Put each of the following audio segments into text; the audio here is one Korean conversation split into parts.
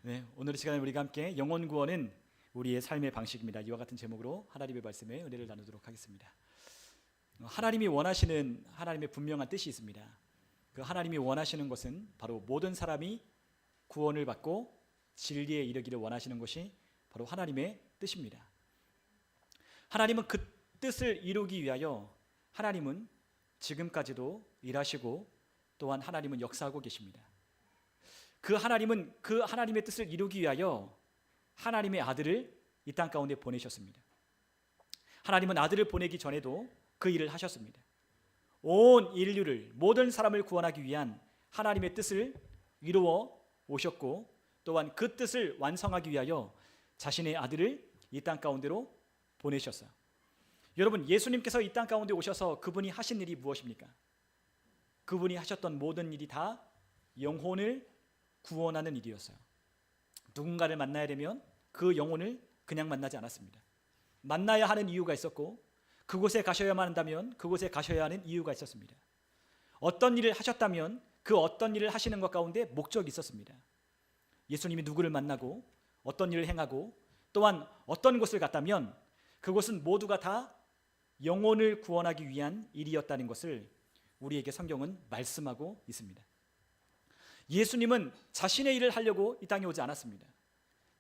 네, 오늘 이 시간에 우리가 함께 영혼 구원은 우리의 삶의 방식입니다. 이와 같은 제목으로 하나님의 말씀에 은혜를 나누도록 하겠습니다. 하나님이 원하시는 하나님의 분명한 뜻이 있습니다. 그 하나님이 원하시는 것은 바로 모든 사람이 구원을 받고 진리에 이르기를 원하시는 것이 바로 하나님의 뜻입니다. 하나님은 그 뜻을 이루기 위하여 하나님은 지금까지도 일하시고 또한 하나님은 역사하고 계십니다. 그 하나님은 그 하나님의 뜻을 이루기 위하여 하나님의 아들을 이 땅 가운데 보내셨습니다. 하나님은 아들을 보내기 전에도 그 일을 하셨습니다. 온 인류를, 모든 사람을 구원하기 위한 하나님의 뜻을 이루어 오셨고 또한 그 뜻을 완성하기 위하여 자신의 아들을 이 땅 가운데로 보내셨어요. 여러분, 예수님께서 이 땅 가운데 오셔서 그분이 하신 일이 무엇입니까? 그분이 하셨던 모든 일이 다 영혼을 구원하는 일이었어요. 누군가를 만나야 되면 그 영혼을 그냥 만나지 않았습니다. 만나야 하는 이유가 있었고 그곳에 가셔야만 한다면 그곳에 가셔야 하는 이유가 있었습니다. 어떤 일을 하셨다면 그 어떤 일을 하시는 것 가운데 목적이 있었습니다. 예수님이 누구를 만나고 어떤 일을 행하고 또한 어떤 곳을 갔다면 그곳은 모두가 다 영혼을 구원하기 위한 일이었다는 것을 우리에게 성경은 말씀하고 있습니다. 예수님은 자신의 일을 하려고 이 땅에 오지 않았습니다.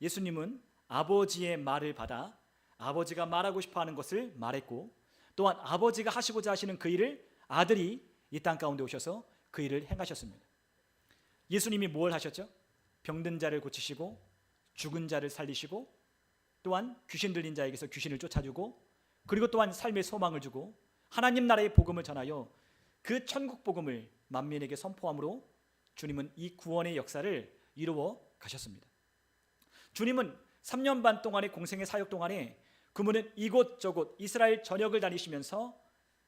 예수님은 아버지의 말을 받아 아버지가 말하고 싶어하는 것을 말했고 또한 아버지가 하시고자 하시는 그 일을 아들이 이 땅 가운데 오셔서 그 일을 행하셨습니다. 예수님이 뭘 하셨죠? 병든 자를 고치시고 죽은 자를 살리시고 또한 귀신 들린 자에게서 귀신을 쫓아주고 그리고 또한 삶의 소망을 주고 하나님 나라의 복음을 전하여 그 천국 복음을 만민에게 선포함으로 주님은 이 구원의 역사를 이루어 가셨습니다. 주님은 3년 반 동안의 공생의 사역 동안에 그분은 이곳저곳 이스라엘 전역을 다니시면서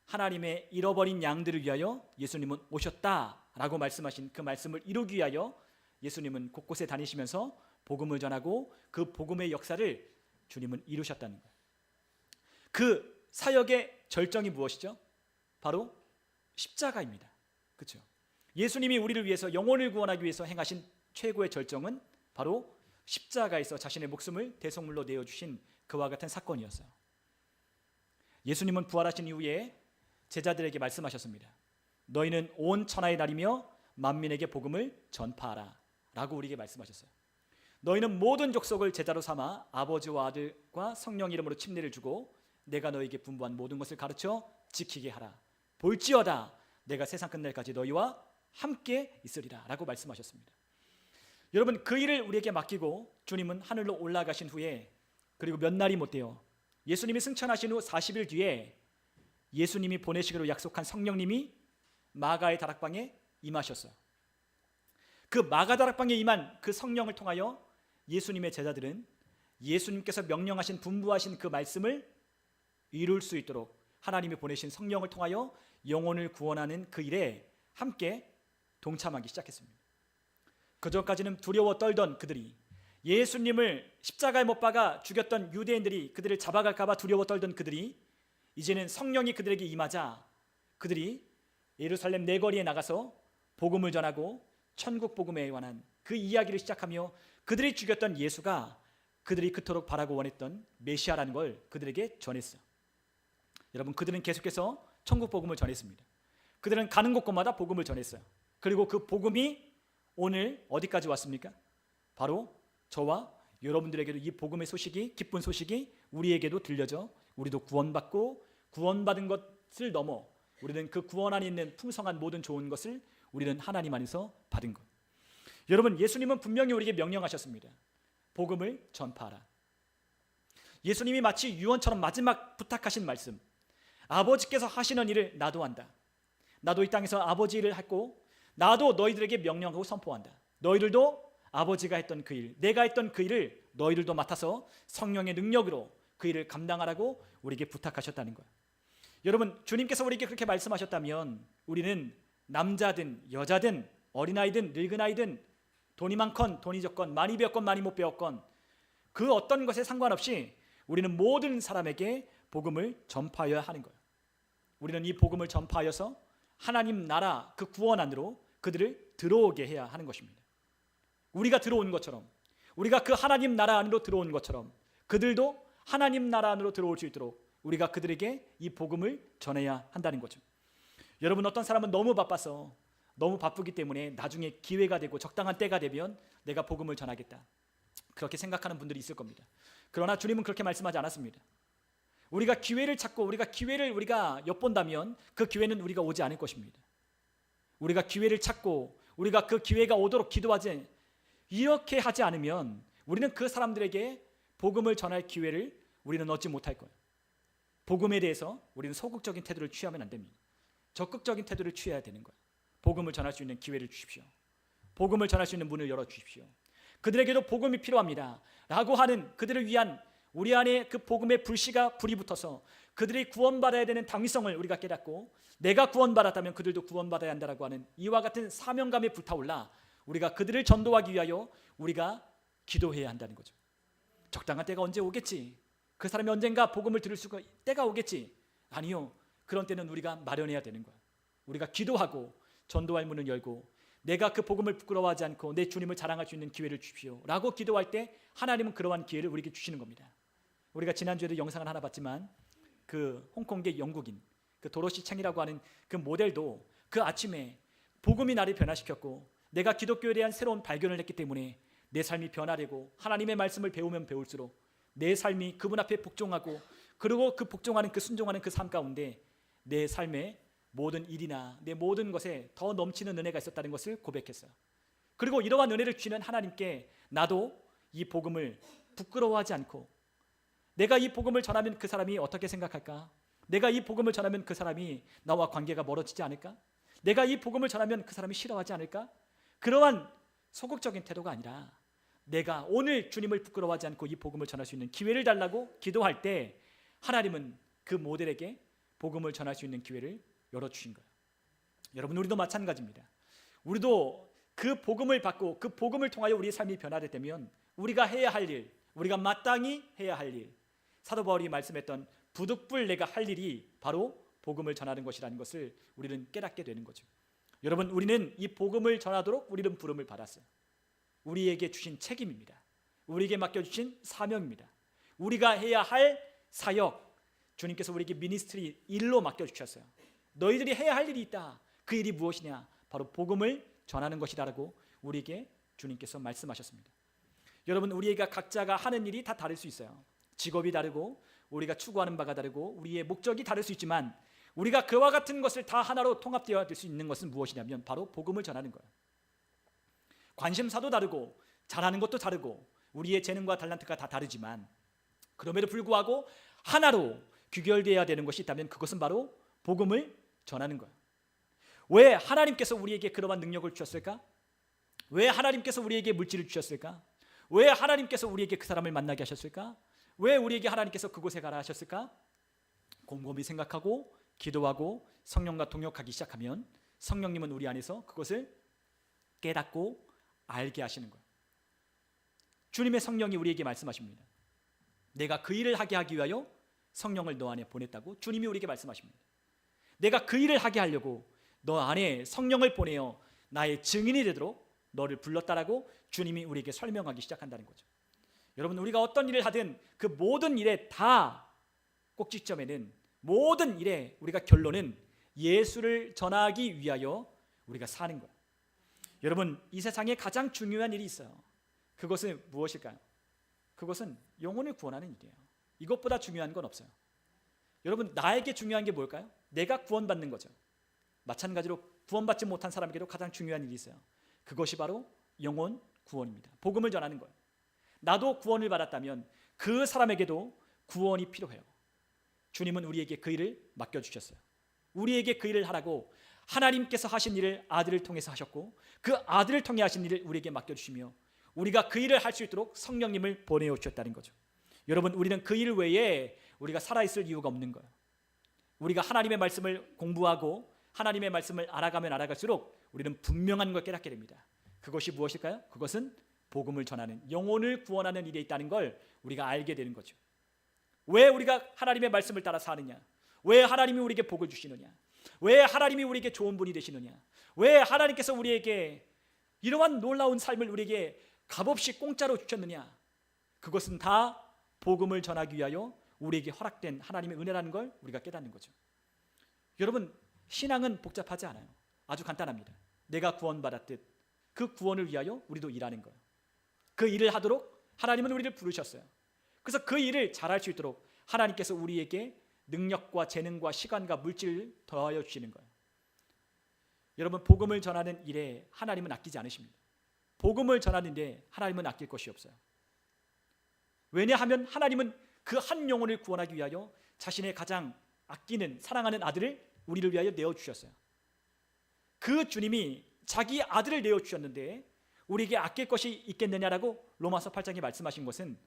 하나님의 잃어버린 양들을 위하여 예수님은 오셨다라고 말씀하신 그 말씀을 이루기 위하여 예수님은 곳곳에 다니시면서 복음을 전하고 그 복음의 역사를 주님은 이루셨다는 거예요. 그 사역의 절정이 무엇이죠? 바로 십자가입니다. 그렇죠? 예수님이 우리를 위해서 영혼을 구원하기 위해서 행하신 최고의 절정은 바로 십자가에서 자신의 목숨을 대속물로 내어주신 그와 같은 사건이었어요. 예수님은 부활하신 이후에 제자들에게 말씀하셨습니다. 너희는 온 천하에 다니며 만민에게 복음을 전파하라 라고 우리에게 말씀하셨어요. 너희는 모든 족속을 제자로 삼아 아버지와 아들과 성령 이름으로 침례를 주고 내가 너희에게 분부한 모든 것을 가르쳐 지키게 하라. 볼지어다 내가 세상 끝날까지 너희와 함께 있으리라 라고 말씀하셨습니다. 여러분, 그 일을 우리에게 맡기고 주님은 하늘로 올라가신 후에 그리고 몇 날이 못 돼요. 예수님이 승천하신 후 40일 뒤에 예수님이 보내시기로 약속한 성령님이 마가의 다락방에 임하셨어요. 그 마가 다락방에 임한 그 성령을 통하여 예수님의 제자들은 예수님께서 명령하신 분부하신 그 말씀을 이룰 수 있도록 하나님이 보내신 성령을 통하여 영혼을 구원하는 그 일에 함께 동참하기 시작했습니다. 그전까지는 두려워 떨던 그들이, 예수님을 십자가에 못 박아 죽였던 유대인들이 그들을 잡아갈까 봐 두려워 떨던 그들이 이제는 성령이 그들에게 임하자 그들이 예루살렘 내거리에 나가서 복음을 전하고 천국 복음에 관한 그 이야기를 시작하며 그들이 죽였던 예수가 그들이 그토록 바라고 원했던 메시아라는 걸 그들에게 전했어요. 여러분, 그들은 계속해서 천국 복음을 전했습니다. 그들은 가는 곳곳마다 복음을 전했어요. 그리고 그 복음이 오늘 어디까지 왔습니까? 바로 저와 여러분들에게도 이 복음의 소식이, 기쁜 소식이 우리에게도 들려져 우리도 구원받고 구원받은 것을 넘어 우리는 그 구원 안에 있는 풍성한 모든 좋은 것을 우리는 하나님 안에서 받은 것. 여러분, 예수님은 분명히 우리에게 명령하셨습니다. 복음을 전파하라. 예수님이 마치 유언처럼 마지막 부탁하신 말씀, 아버지께서 하시는 일을 나도 한다. 나도 이 땅에서 아버지 일을 했고 나도 너희들에게 명령하고 선포한다. 너희들도 아버지가 했던 그 일, 내가 했던 그 일을 너희들도 맡아서 성령의 능력으로 그 일을 감당하라고 우리에게 부탁하셨다는 거예요. 여러분, 주님께서 우리에게 그렇게 말씀하셨다면 우리는 남자든 여자든 어린아이든 늙은아이든 돈이 많건 돈이 적건 많이 배웠건 많이 못 배웠건 그 어떤 것에 상관없이 우리는 모든 사람에게 복음을 전파해야 하는 거예요. 우리는 이 복음을 전파하여서 하나님 나라 그 구원 안으로 그들을 들어오게 해야 하는 것입니다. 우리가 들어온 것처럼 우리가 그 하나님 나라 안으로 들어온 것처럼 그들도 하나님 나라 안으로 들어올 수 있도록 우리가 그들에게 이 복음을 전해야 한다는 거죠. 여러분, 어떤 사람은 너무 바빠서, 너무 바쁘기 때문에 나중에 기회가 되고 적당한 때가 되면 내가 복음을 전하겠다, 그렇게 생각하는 분들이 있을 겁니다. 그러나 주님은 그렇게 말씀하지 않았습니다. 우리가 기회를 찾고 우리가 기회를 엿본다면 그 기회는 우리가 오지 않을 것입니다. 우리가 기회를 찾고 우리가 그 기회가 오도록 기도하지, 이렇게 하지 않으면 우리는 그 사람들에게 복음을 전할 기회를 우리는 얻지 못할 거예요. 복음에 대해서 우리는 소극적인 태도를 취하면 안 됩니다. 적극적인 태도를 취해야 되는 거예요. 복음을 전할 수 있는 기회를 주십시오. 복음을 전할 수 있는 문을 열어주십시오. 그들에게도 복음이 필요합니다 라고 하는, 그들을 위한 우리 안에 그 복음의 불이 붙어서 그들이 구원받아야 되는 당위성을 우리가 깨닫고, 내가 구원받았다면 그들도 구원받아야 한다라고 하는 이와 같은 사명감에 불타올라 우리가 그들을 전도하기 위하여 우리가 기도해야 한다는 거죠. 적당한 때가 언제 오겠지, 그 사람이 언젠가 복음을 들을 수가 때가 오겠지, 아니요, 그런 때는 우리가 마련해야 되는 거야. 우리가 기도하고 전도할 문을 열고, 내가 그 복음을 부끄러워하지 않고 내 주님을 자랑할 수 있는 기회를 주십시오 라고 기도할 때 하나님은 그러한 기회를 우리에게 주시는 겁니다. 우리가 지난주에도 영상을 하나 봤지만 그 홍콩계 영국인 그 도로시 챙이라고 하는 그 모델도 그 아침에 복음이 나를 변화시켰고 내가 기독교에 대한 새로운 발견을 했기 때문에 내 삶이 변화되고 하나님의 말씀을 배우면 배울수록 내 삶이 그분 앞에 복종하고, 그리고 그 복종하는, 그 순종하는 그 삶 가운데 내 삶의 모든 일이나 내 모든 것에 더 넘치는 은혜가 있었다는 것을 고백했어요. 그리고 이러한 은혜를 주시는 하나님께 나도 이 복음을 부끄러워하지 않고, 내가 이 복음을 전하면 그 사람이 어떻게 생각할까? 내가 이 복음을 전하면 그 사람이 나와 관계가 멀어지지 않을까? 내가 이 복음을 전하면 그 사람이 싫어하지 않을까? 그러한 소극적인 태도가 아니라 내가 오늘 주님을 부끄러워하지 않고 이 복음을 전할 수 있는 기회를 달라고 기도할 때 하나님은 그 모델에게 복음을 전할 수 있는 기회를 열어주신 거예요. 여러분, 우리도 마찬가지입니다. 우리도 그 복음을 받고 그 복음을 통하여 우리의 삶이 변화되면 우리가 해야 할 일, 우리가 마땅히 해야 할 일, 사도 바울이 말씀했던 부득불 내가 할 일이 바로 복음을 전하는 것이라는 것을 우리는 깨닫게 되는 거죠. 여러분, 우리는 이 복음을 전하도록 우리는 부름을 받았어요. 우리에게 주신 책임입니다. 우리에게 맡겨주신 사명입니다. 우리가 해야 할 사역, 주님께서 우리에게 미니스트리 일로 맡겨주셨어요. 너희들이 해야 할 일이 있다. 그 일이 무엇이냐? 바로 복음을 전하는 것이다라고 우리에게 주님께서 말씀하셨습니다. 여러분, 우리가 각자가 하는 일이 다 다를 수 있어요. 직업이 다르고 우리가 추구하는 바가 다르고 우리의 목적이 다를 수 있지만 우리가 그와 같은 것을 다 하나로 통합되어야 될 수 있는 것은 무엇이냐면 바로 복음을 전하는 거예요. 관심사도 다르고 잘하는 것도 다르고 우리의 재능과 탤런트가 다 다르지만 그럼에도 불구하고 하나로 귀결되어야 되는 것이 있다면 그것은 바로 복음을 전하는 거예요. 왜 하나님께서 우리에게 그러한 능력을 주셨을까? 왜 하나님께서 우리에게 물질을 주셨을까? 왜 하나님께서 우리에게 그 사람을 만나게 하셨을까? 왜 우리에게 하나님께서 그곳에 가라 하셨을까? 곰곰이 생각하고 기도하고 성령과 동역하기 시작하면 성령님은 우리 안에서 그것을 깨닫고 알게 하시는 거예요. 주님의 성령이 우리에게 말씀하십니다. 내가 그 일을 하게 하기 위하여 성령을 너 안에 보냈다고 주님이 우리에게 말씀하십니다. 내가 그 일을 하게 하려고 너 안에 성령을 보내어 나의 증인이 되도록 너를 불렀다라고 주님이 우리에게 설명하기 시작한다는 거죠. 여러분, 우리가 어떤 일을 하든 그 모든 일에 다 꼭지점에는, 모든 일에 우리가 결론은 예수를 전하기 위하여 우리가 사는 거예요. 여러분, 이 세상에 가장 중요한 일이 있어요. 그것은 무엇일까요? 그것은 영혼을 구원하는 일이에요. 이것보다 중요한 건 없어요. 여러분, 나에게 중요한 게 뭘까요? 내가 구원받는 거죠. 마찬가지로 구원받지 못한 사람에게도 가장 중요한 일이 있어요. 그것이 바로 영혼 구원입니다. 복음을 전하는 거예요. 나도 구원을 받았다면 그 사람에게도 구원이 필요해요. 주님은 우리에게 그 일을 맡겨주셨어요. 우리에게 그 일을 하라고 하나님께서 하신 일을 아들을 통해서 하셨고 그 아들을 통해 하신 일을 우리에게 맡겨주시며 우리가 그 일을 할 수 있도록 성령님을 보내오셨다는 거죠. 여러분, 우리는 그 일 외에 우리가 살아있을 이유가 없는 거예요. 우리가 하나님의 말씀을 공부하고 하나님의 말씀을 알아가면 알아갈수록 우리는 분명한 걸 깨닫게 됩니다. 그것이 무엇일까요? 그것은 복음을 전하는, 영혼을 구원하는 일에 있다는 걸 우리가 알게 되는 거죠. 왜 우리가 하나님의 말씀을 따라 사느냐? 왜 하나님이 우리에게 복을 주시느냐? 왜 하나님이 우리에게 좋은 분이 되시느냐? 왜 하나님께서 우리에게 이러한 놀라운 삶을 우리에게 값없이 공짜로 주셨느냐? 그것은 다 복음을 전하기 위하여 우리에게 허락된 하나님의 은혜라는 걸 우리가 깨닫는 거죠. 여러분, 신앙은 복잡하지 않아요. 아주 간단합니다. 내가 구원받았듯 그 구원을 위하여 우리도 일하는 거예요. 그 일을 하도록 하나님은 우리를 부르셨어요. 그래서 그 일을 잘할 수 있도록 하나님께서 우리에게 능력과 재능과 시간과 물질을 더하여 주시는 거예요. 여러분, 복음을 전하는 일에 하나님은 아끼지 않으십니다. 복음을 전하는데 하나님은 아낄 것이 없어요. 왜냐하면 하나님은 그 한 영혼을 구원하기 위하여 자신의 가장 아끼는 사랑하는 아들을 우리를 위하여 내어주셨어요. 그 주님이 자기 아들을 내어주셨는데 우리에게 아낄 것이 있겠느냐라고 로마서 8장에 말씀하신 것은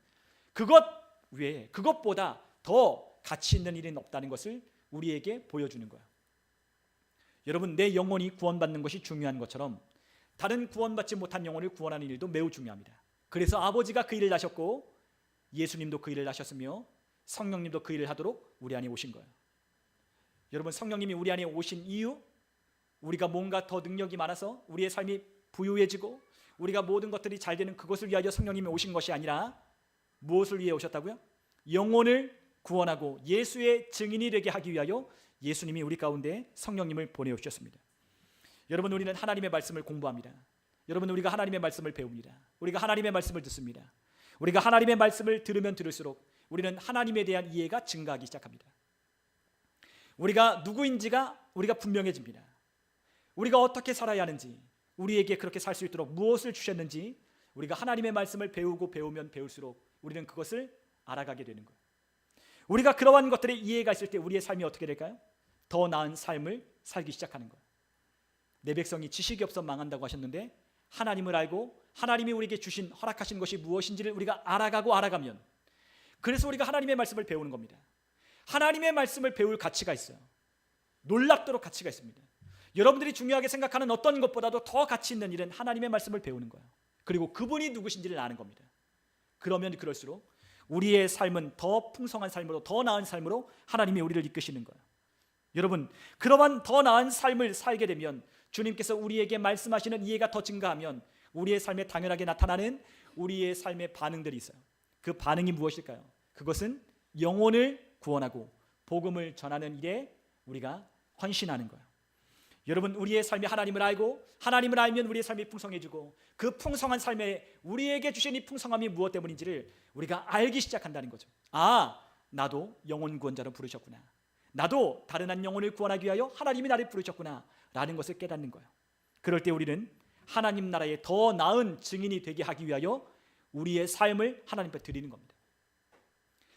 그것 외에 그것보다 더 가치 있는 일은 없다는 것을 우리에게 보여주는 거예요. 여러분, 내 영혼이 구원받는 것이 중요한 것처럼 다른 구원받지 못한 영혼을 구원하는 일도 매우 중요합니다. 그래서 아버지가 그 일을 하셨고 예수님도 그 일을 하셨으며 성령님도 그 일을 하도록 우리 안에 오신 거예요. 여러분, 성령님이 우리 안에 오신 이유, 우리가 뭔가 더 능력이 많아서 우리의 삶이 부유해지고 우리가 모든 것들이 잘 되는 그것을 위하여 성령님이 오신 것이 아니라 무엇을 위해 오셨다고요? 영혼을 구원하고 예수의 증인이 되게 하기 위하여 예수님이 우리 가운데 성령님을 보내오셨습니다. 여러분, 우리는 하나님의 말씀을 공부합니다. 여러분, 우리가 하나님의 말씀을 배웁니다. 우리가 하나님의 말씀을 듣습니다. 우리가 하나님의 말씀을 들으면 들을수록 우리는 하나님에 대한 이해가 증가하기 시작합니다. 우리가 누구인지가 우리가 분명해집니다. 우리가 어떻게 살아야 하는지, 우리에게 그렇게 살 수 있도록 무엇을 주셨는지 우리가 하나님의 말씀을 배우고 배우면 배울수록 우리는 그것을 알아가게 되는 거예요. 우리가 그러한 것들의 이해가 있을 때 우리의 삶이 어떻게 될까요? 더 나은 삶을 살기 시작하는 거예요. 내 백성이 지식이 없어 망한다고 하셨는데 하나님을 알고 하나님이 우리에게 주신 허락하신 것이 무엇인지를 우리가 알아가고 알아가면, 그래서 우리가 하나님의 말씀을 배우는 겁니다. 하나님의 말씀을 배울 가치가 있어요. 놀랍도록 가치가 있습니다. 여러분들이 중요하게 생각하는 어떤 것보다도 더 가치 있는 일은 하나님의 말씀을 배우는 거예요. 그리고 그분이 누구신지를 아는 겁니다. 그러면 그럴수록 우리의 삶은 더 풍성한 삶으로, 더 나은 삶으로 하나님이 우리를 이끄시는 거예요. 여러분, 그러한 더 나은 삶을 살게 되면 주님께서 우리에게 말씀하시는 이해가 더 증가하면 우리의 삶에 당연하게 나타나는 우리의 삶의 반응들이 있어요. 그 반응이 무엇일까요? 그것은 영혼을 구원하고 복음을 전하는 일에 우리가 헌신하는 거예요. 여러분, 우리의 삶이 하나님을 알고 하나님을 알면 우리의 삶이 풍성해지고 그 풍성한 삶에 우리에게 주신 이 풍성함이 무엇 때문인지를 우리가 알기 시작한다는 거죠. 아, 나도 영혼 구원자로 부르셨구나. 나도 다른 한 영혼을 구원하기 위하여 하나님이 나를 부르셨구나 라는 것을 깨닫는 거예요. 그럴 때 우리는 하나님 나라의 더 나은 증인이 되게 하기 위하여 우리의 삶을 하나님 앞에 드리는 겁니다.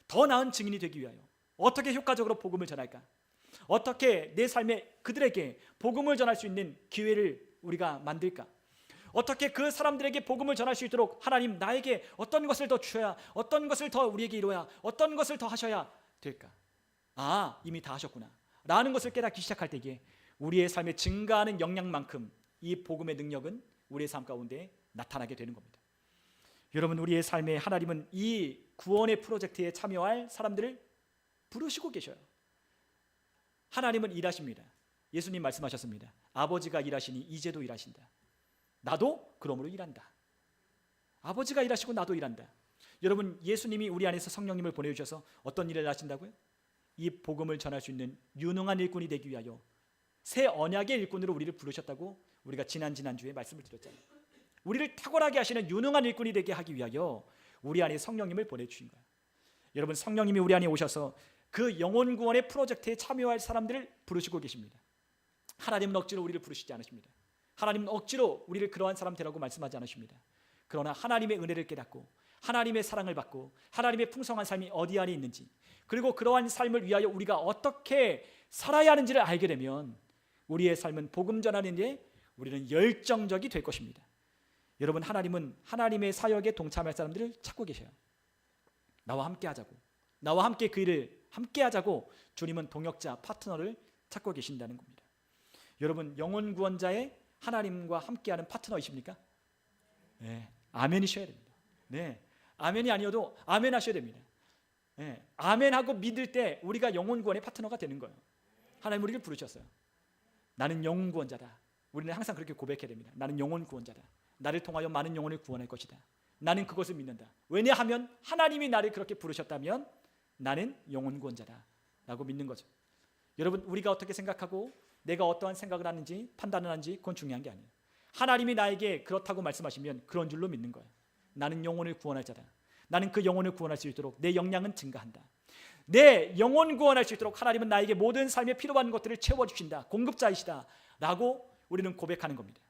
더 나은 증인이 되기 위하여 어떻게 효과적으로 복음을 전할까? 어떻게 내 삶에 그들에게 복음을 전할 수 있는 기회를 우리가 만들까? 어떻게 그 사람들에게 복음을 전할 수 있도록 하나님 나에게 어떤 것을 더 주셔야, 어떤 것을 더 우리에게 이루어야, 어떤 것을 더 하셔야 될까? 아, 이미 다 하셨구나 라는 것을 깨닫기 시작할 때에 우리의 삶에 증가하는 영향만큼 이 복음의 능력은 우리의 삶 가운데 나타나게 되는 겁니다. 여러분, 우리의 삶에 하나님은 이 구원의 프로젝트에 참여할 사람들을 부르시고 계셔요. 하나님은 일하십니다. 예수님 말씀하셨습니다. 아버지가 일하시니 이제도 일하신다. 나도 그러므로 일한다. 아버지가 일하시고 나도 일한다. 여러분, 예수님이 우리 안에서 성령님을 보내주셔서 어떤 일을 하신다고요? 이 복음을 전할 수 있는 유능한 일꾼이 되기 위하여 새 언약의 일꾼으로 우리를 부르셨다고 우리가 지난주에 말씀을 드렸잖아요. 우리를 탁월하게 하시는 유능한 일꾼이 되게 하기 위하여 우리 안에 성령님을 보내주신 거예요. 여러분, 성령님이 우리 안에 오셔서 그 영혼 구원의 프로젝트에 참여할 사람들을 부르시고 계십니다. 하나님은 억지로 우리를 부르시지 않으십니다. 하나님은 억지로 우리를 그러한 사람 되라고 말씀하지 않으십니다. 그러나 하나님의 은혜를 깨닫고 하나님의 사랑을 받고 하나님의 풍성한 삶이 어디 안에 있는지, 그리고 그러한 삶을 위하여 우리가 어떻게 살아야 하는지를 알게 되면 우리의 삶은 복음 전하는 데 우리는 열정적이 될 것입니다. 여러분, 하나님은 하나님의 사역에 동참할 사람들을 찾고 계셔요. 나와 함께 하자고, 나와 함께 그 일을 함께 하자고 주님은 동역자, 파트너를 찾고 계신다는 겁니다. 여러분, 영혼 구원자의 하나님과 함께하는 파트너이십니까? 네, 아멘이셔야 됩니다. 네, 아멘이 아니어도 아멘 하셔야 됩니다. 네, 아멘하고 믿을 때 우리가 영혼 구원의 파트너가 되는 거예요. 하나님 우리를 부르셨어요. 나는 영혼 구원자다. 우리는 항상 그렇게 고백해야 됩니다. 나는 영혼 구원자다. 나를 통하여 많은 영혼을 구원할 것이다. 나는 그것을 믿는다. 왜냐하면 하나님이 나를 그렇게 부르셨다면 나는 영혼 구원자다 라고 믿는 거죠. 여러분, 우리가 어떻게 생각하고 내가 어떠한 생각을 하는지 판단을 하는지 그건 중요한 게 아니에요. 하나님이 나에게 그렇다고 말씀하시면 그런 줄로 믿는 거예요. 나는 영혼을 구원할 자다. 나는 그 영혼을 구원할 수 있도록 내 역량은 증가한다. 내 영혼 구원할 수 있도록 하나님은 나에게 모든 삶에 필요한 것들을 채워주신다. 공급자이시다 라고 우리는 고백하는 겁니다.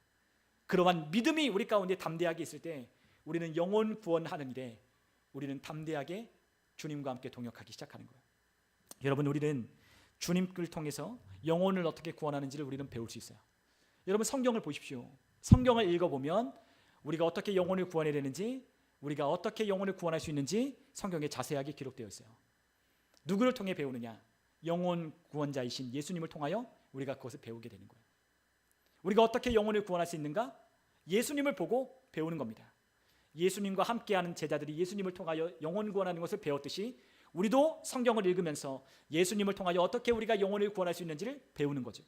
그러한 믿음이 우리 가운데 담대하게 있을 때 우리는 영혼 구원하는 일에 우리는 담대하게 주님과 함께 동역하기 시작하는 거예요. 여러분, 우리는 주님을 통해서 영혼을 어떻게 구원하는지를 우리는 배울 수 있어요. 여러분, 성경을 보십시오. 성경을 읽어보면 우리가 어떻게 영혼을 구원해야 되는지, 우리가 어떻게 영혼을 구원할 수 있는지 성경에 자세하게 기록되어 있어요. 누구를 통해 배우느냐? 영혼 구원자이신 예수님을 통하여 우리가 그것을 배우게 되는 거예요. 우리가 어떻게 영혼을 구원할 수 있는가? 예수님을 보고 배우는 겁니다. 예수님과 함께하는 제자들이 예수님을 통하여 영혼 구원하는 것을 배웠듯이 우리도 성경을 읽으면서 예수님을 통하여 어떻게 우리가 영혼을 구원할 수 있는지를 배우는 거죠.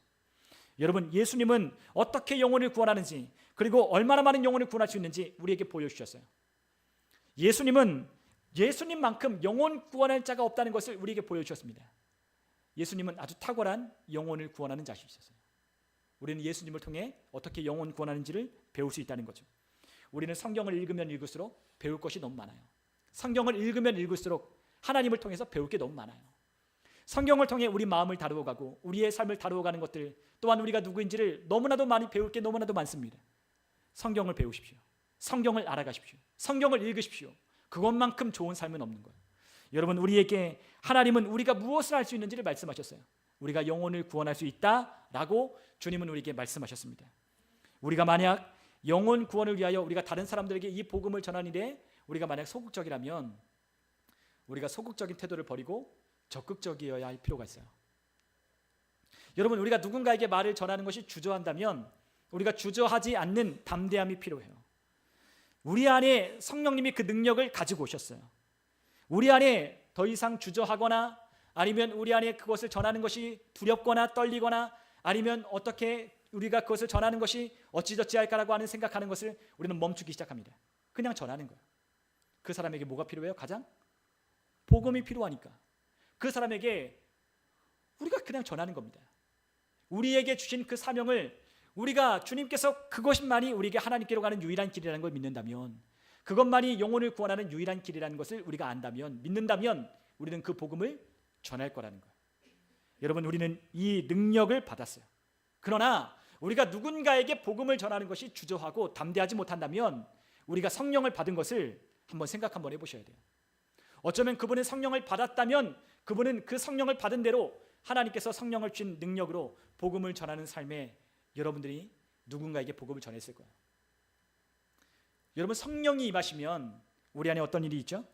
여러분, 예수님은 어떻게 영혼을 구원하는지, 그리고 얼마나 많은 영혼을 구원할 수 있는지 우리에게 보여주셨어요. 예수님은 예수님만큼 영혼 구원할 자가 없다는 것을 우리에게 보여주셨습니다. 예수님은 아주 탁월한 영혼을 구원하는 자이셨어요. 우리는 예수님을 통해 어떻게 영혼 구원하는지를 배울 수 있다는 거죠. 우리는 성경을 읽으면 읽을수록 배울 것이 너무 많아요. 성경을 읽으면 읽을수록 하나님을 통해서 배울 게 너무 많아요. 성경을 통해 우리 마음을 다루어 가고 우리의 삶을 다루어 가는 것들, 또한 우리가 누구인지를 너무나도 많이 배울 게 너무나도 많습니다. 성경을 배우십시오. 성경을 알아가십시오. 성경을 읽으십시오. 그것만큼 좋은 삶은 없는 거예요. 여러분, 우리에게 하나님은 우리가 무엇을 할 수 있는지를 말씀하셨어요. 우리가 영혼을 구원할 수 있다라고 주님은 우리에게 말씀하셨습니다. 우리가 만약 영혼 구원을 위하여 우리가 다른 사람들에게 이 복음을 전하는 일에 우리가 만약 소극적이라면 우리가 소극적인 태도를 버리고 적극적이어야 할 필요가 있어요. 여러분, 우리가 누군가에게 말을 전하는 것이 주저한다면 우리가 주저하지 않는 담대함이 필요해요. 우리 안에 성령님이 그 능력을 가지고 오셨어요. 우리 안에 더 이상 주저하거나 아니면 우리 안에 그것을 전하는 것이 두렵거나 떨리거나 아니면 어떻게 우리가 그것을 전하는 것이 어찌저찌 할까라고 하는 생각하는 것을 우리는 멈추기 시작합니다. 그냥 전하는 거예요. 그 사람에게 뭐가 필요해요? 가장 복음이 필요하니까 그 사람에게 우리가 그냥 전하는 겁니다. 우리에게 주신 그 사명을 우리가 주님께서 그것만이 우리에게 하나님께로 가는 유일한 길이라는 걸 믿는다면, 그것만이 영혼을 구원하는 유일한 길이라는 것을 우리가 안다면, 믿는다면 우리는 그 복음을 전할 거라는 거예요. 여러분, 우리는 이 능력을 받았어요. 그러나 우리가 누군가에게 복음을 전하는 것이 주저하고 담대하지 못한다면 우리가 성령을 받은 것을 한번 생각 한번 해보셔야 돼요. 어쩌면 그분은 성령을 받았다면 그분은 그 성령을 받은 대로 하나님께서 성령을 주신 능력으로 복음을 전하는 삶에 여러분들이 누군가에게 복음을 전했을 거예요. 여러분, 성령이 임하시면 우리 안에 어떤 일이 있죠?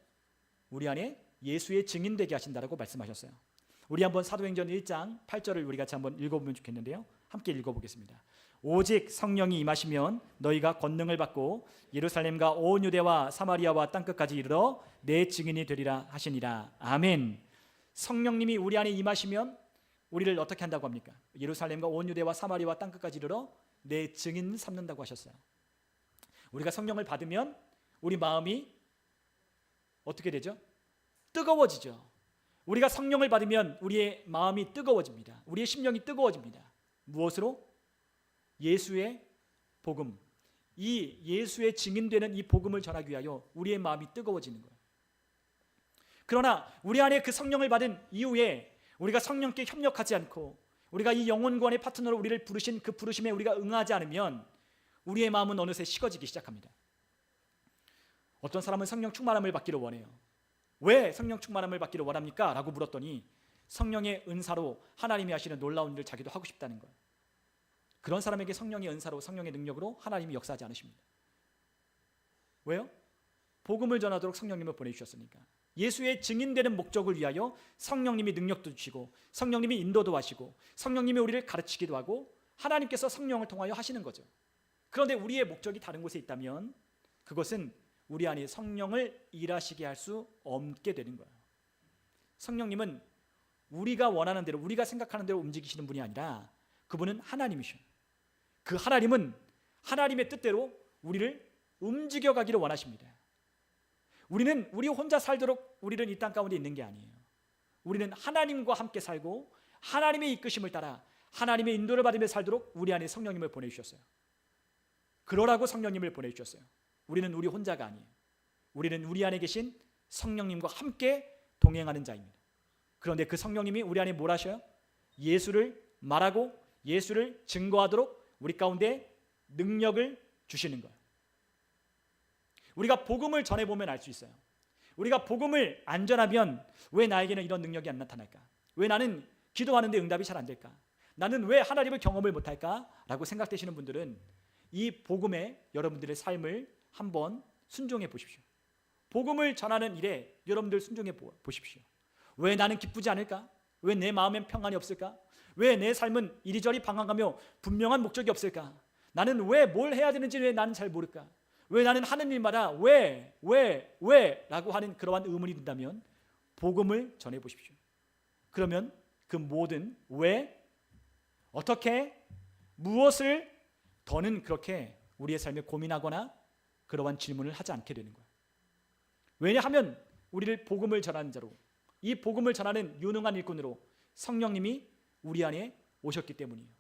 우리 안에 예수의 증인 되게 하신다라고 말씀하셨어요. 우리 한번 사도행전 1장 8절을 우리 같이 한번 읽어보면 좋겠는데요. 함께 읽어보겠습니다. 오직 성령이 임하시면 너희가 권능을 받고 예루살렘과 온 유대와 사마리아와 땅끝까지 이르러 내 증인이 되리라 하시니라. 아멘. 성령님이 우리 안에 임하시면 우리를 어떻게 한다고 합니까? 예루살렘과 온 유대와 사마리아와 땅끝까지 이르러 내 증인 삼는다고 하셨어요. 우리가 성령을 받으면 우리 마음이 어떻게 되죠? 뜨거워지죠. 우리가 성령을 받으면 우리의 마음이 뜨거워집니다. 우리의 심령이 뜨거워집니다. 무엇으로? 예수의 복음, 이 예수의 증인되는 이 복음을 전하기 위하여 우리의 마음이 뜨거워지는 거예요. 그러나 우리 안에 그 성령을 받은 이후에 우리가 성령께 협력하지 않고 우리가 이 영혼구원의 파트너로 우리를 부르신 그 부르심에 우리가 응하지 않으면 우리의 마음은 어느새 식어지기 시작합니다. 어떤 사람은 성령 충만함을 받기를 원해요. 왜 성령 충만함을 받기를 원합니까? 라고 물었더니 성령의 은사로 하나님이 하시는 놀라운 일을 자기도 하고 싶다는 거예요. 그런 사람에게 성령의 은사로 성령의 능력으로 하나님이 역사하지 않으십니다. 왜요? 복음을 전하도록 성령님을 보내주셨으니까. 예수의 증인되는 목적을 위하여 성령님이 능력도 주시고 성령님이 인도도 하시고 성령님이 우리를 가르치기도 하고 하나님께서 성령을 통하여 하시는 거죠. 그런데 우리의 목적이 다른 곳에 있다면 그것은 우리 안에 성령을 일하시게 할 수 없게 되는 거예요. 성령님은 우리가 원하는 대로 우리가 생각하는 대로 움직이시는 분이 아니라 그분은 하나님이셔요. 그 하나님은 하나님의 뜻대로 우리를 움직여가기를 원하십니다. 우리는 우리 혼자 살도록 우리는 이 땅 가운데 있는 게 아니에요. 우리는 하나님과 함께 살고 하나님의 이끄심을 따라 하나님의 인도를 받으며 살도록 우리 안에 성령님을 보내주셨어요. 그러라고 성령님을 보내주셨어요. 우리는 우리 혼자가 아니에요. 우리는 우리 안에 계신 성령님과 함께 동행하는 자입니다. 그런데 그 성령님이 우리 안에 뭘 하셔요? 예수를 말하고 예수를 증거하도록 우리 가운데 능력을 주시는 거예요. 우리가 복음을 전해보면 알 수 있어요. 우리가 복음을 안 전하면 왜 나에게는 이런 능력이 안 나타날까? 왜 나는 기도하는데 응답이 잘 안 될까? 나는 왜 하나님을 경험을 못할까? 라고 생각되시는 분들은 이 복음에 여러분들의 삶을 한번 순종해 보십시오. 복음을 전하는 일에 여러분들 순종해 보십시오. 왜 나는 기쁘지 않을까? 왜 내 마음엔 평안이 없을까? 왜 내 삶은 이리저리 방황하며 분명한 목적이 없을까? 나는 왜 뭘 해야 되는지 왜 나는 잘 모를까? 왜 나는 하는 일마다 왜 라고 하는 그러한 의문이 든다면 복음을 전해 보십시오. 그러면 그 모든 왜, 어떻게, 무엇을 더는 그렇게 우리의 삶에 고민하거나 그러한 질문을 하지 않게 되는 거예요. 왜냐하면 우리를 복음을 전하는 자로, 이 복음을 전하는 유능한 일꾼으로 성령님이 우리 안에 오셨기 때문이에요.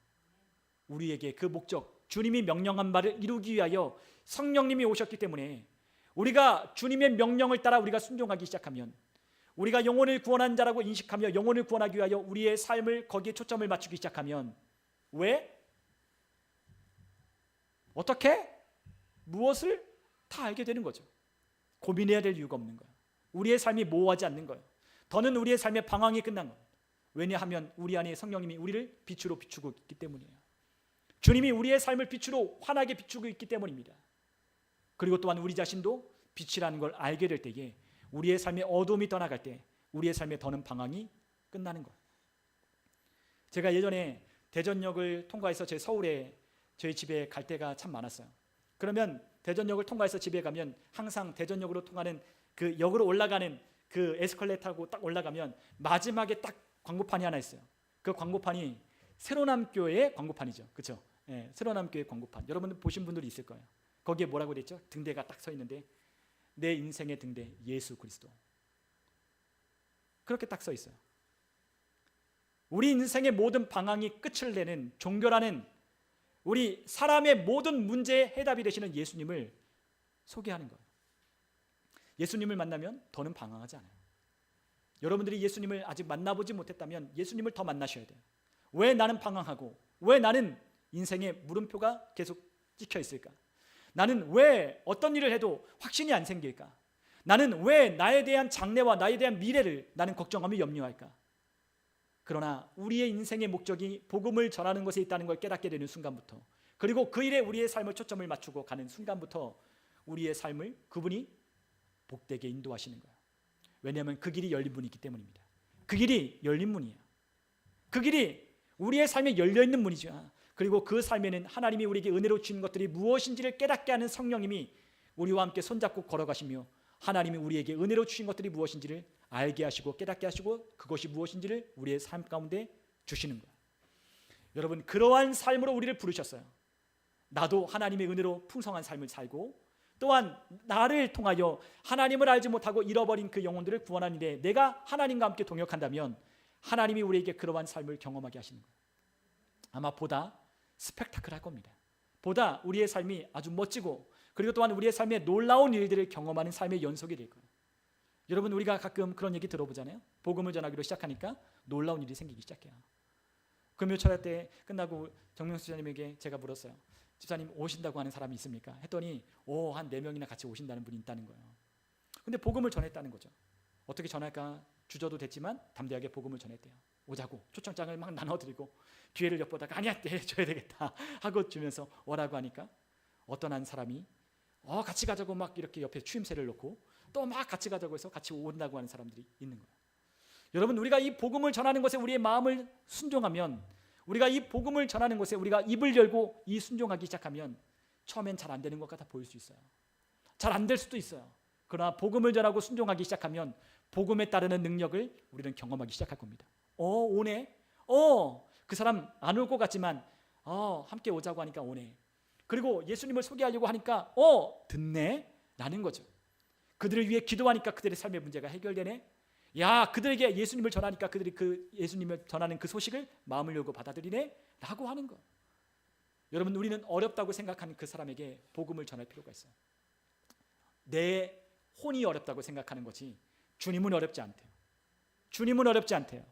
우리에게 그 목적, 주님이 명령한 바를 이루기 위하여 성령님이 오셨기 때문에 우리가 주님의 명령을 따라 우리가 순종하기 시작하면, 우리가 영혼을 구원한 자라고 인식하며 영혼을 구원하기 위하여 우리의 삶을 거기에 초점을 맞추기 시작하면 왜? 어떻게? 무엇을? 다 알게 되는 거죠. 고민해야 될 이유가 없는 거예요. 우리의 삶이 모호하지 않는 거예요. 더는 우리의 삶의 방황이 끝난 거예요. 왜냐하면 우리 안에 성령님이 우리를 빛으로 비추고 있기 때문이에요. 주님이 우리의 삶을 빛으로 환하게 비추고 있기 때문입니다. 그리고 또한 우리 자신도 빛이라는 걸 알게 될 때에 우리의 삶의 어둠이 떠나갈 때 우리의 삶에 더는 방황이 끝나는 거예요. 제가 예전에 대전역을 통과해서 제 서울에 저희 집에 갈 때가 참 많았어요. 그러면 대전역을 통과해서 집에 가면 항상 대전역으로 통하는 그 역으로 올라가는 그 에스컬레이터 타고 딱 올라가면 마지막에 딱 광고판이 하나 있어요. 그 광고판이 새로남교회의 광고판이죠. 그렇죠? 네, 새로남교회 광고판. 여러분들 보신 분들이 있을 거예요. 거기에 뭐라고 돼 있죠? 등대가 딱 서 있는데 내 인생의 등대 예수 그리스도. 그렇게 딱 서 있어요. 우리 인생의 모든 방황이 끝을 내는 종교라는, 우리 사람의 모든 문제의 해답이 되시는 예수님을 소개하는 거예요. 예수님을 만나면 더는 방황하지 않아요. 여러분들이 예수님을 아직 만나보지 못했다면 예수님을 더 만나셔야 돼요. 왜 나는 방황하고 왜 나는 인생의 물음표가 계속 찍혀 있을까? 나는 왜 어떤 일을 해도 확신이 안 생길까? 나는 왜 나에 대한 장래와 나에 대한 미래를 나는 걱정하며 염려할까? 그러나 우리의 인생의 목적이 복음을 전하는 것에 있다는 걸 깨닫게 되는 순간부터, 그리고 그 일에 우리의 삶을 초점을 맞추고 가는 순간부터 우리의 삶을 그분이 복되게 인도하시는 거예요. 왜냐하면 그 길이 열린 문이기 때문입니다. 그 길이 열린 문이에요. 그 길이 우리의 삶에 열려있는 문이죠. 그리고 그 삶에는 하나님이 우리에게 은혜로 주신 것들이 무엇인지를 깨닫게 하는 성령님이 우리와 함께 손잡고 걸어가시며 하나님이 우리에게 은혜로 주신 것들이 무엇인지를 알게 하시고 깨닫게 하시고 그것이 무엇인지를 우리의 삶 가운데 주시는 거예요. 여러분, 그러한 삶으로 우리를 부르셨어요. 나도 하나님의 은혜로 풍성한 삶을 살고 또한 나를 통하여 하나님을 알지 못하고 잃어버린 그 영혼들을 구원하는 일에 내가 하나님과 함께 동역한다면 하나님이 우리에게 그러한 삶을 경험하게 하시는 거예요. 아마 보다 스펙타클할 겁니다. 보다 우리의 삶이 아주 멋지고 그리고 또한 우리의 삶에 놀라운 일들을 경험하는 삶의 연속이 될 거예요. 여러분, 우리가 가끔 그런 얘기 들어보잖아요. 복음을 전하기로 시작하니까 놀라운 일이 생기기 시작해요. 금요철야 때 끝나고 정명수 집사님에게 제가 물었어요. 집사님, 오신다고 하는 사람이 있습니까? 했더니 한 4명이나 같이 오신다는 분이 있다는 거예요. 근데 복음을 전했다는 거죠. 어떻게 전할까 주저도 됐지만 담대하게 복음을 전했대요. 오자고 초청장을 막 나눠드리고 기회를 엿보다가 아니야, 줘야 되겠다 하고 주면서 오라고 하니까 어떤 한 사람이 같이 가자고 막 이렇게 옆에 추임새를 놓고 또 막 같이 가자고 해서 같이 온다고 하는 사람들이 있는 거예요. 여러분, 우리가 이 복음을 전하는 것에 우리의 마음을 순종하면, 우리가 이 복음을 전하는 것에 우리가 입을 열고 이 순종하기 시작하면 처음엔 잘 안 되는 것 같아 보일 수 있어요. 잘 안 될 수도 있어요. 그러나 복음을 전하고 순종하기 시작하면 복음에 따르는 능력을 우리는 경험하기 시작할 겁니다. 오네. 그 사람 안 올 것 같지만 함께 오자고 하니까 오네. 그리고 예수님을 소개하려고 하니까 듣네 라는 거죠. 그들을 위해 기도하니까 그들의 삶의 문제가 해결되네. 야, 그들에게 예수님을 전하니까 그들이 그 예수님을 전하는 그 소식을 마음을 열고 받아들이네 라고 하는 거. 여러분, 우리는 어렵다고 생각하는 그 사람에게 복음을 전할 필요가 있어요. 내 혼이 어렵다고 생각하는 거지 주님은 어렵지 않대요. 주님은 어렵지 않대요.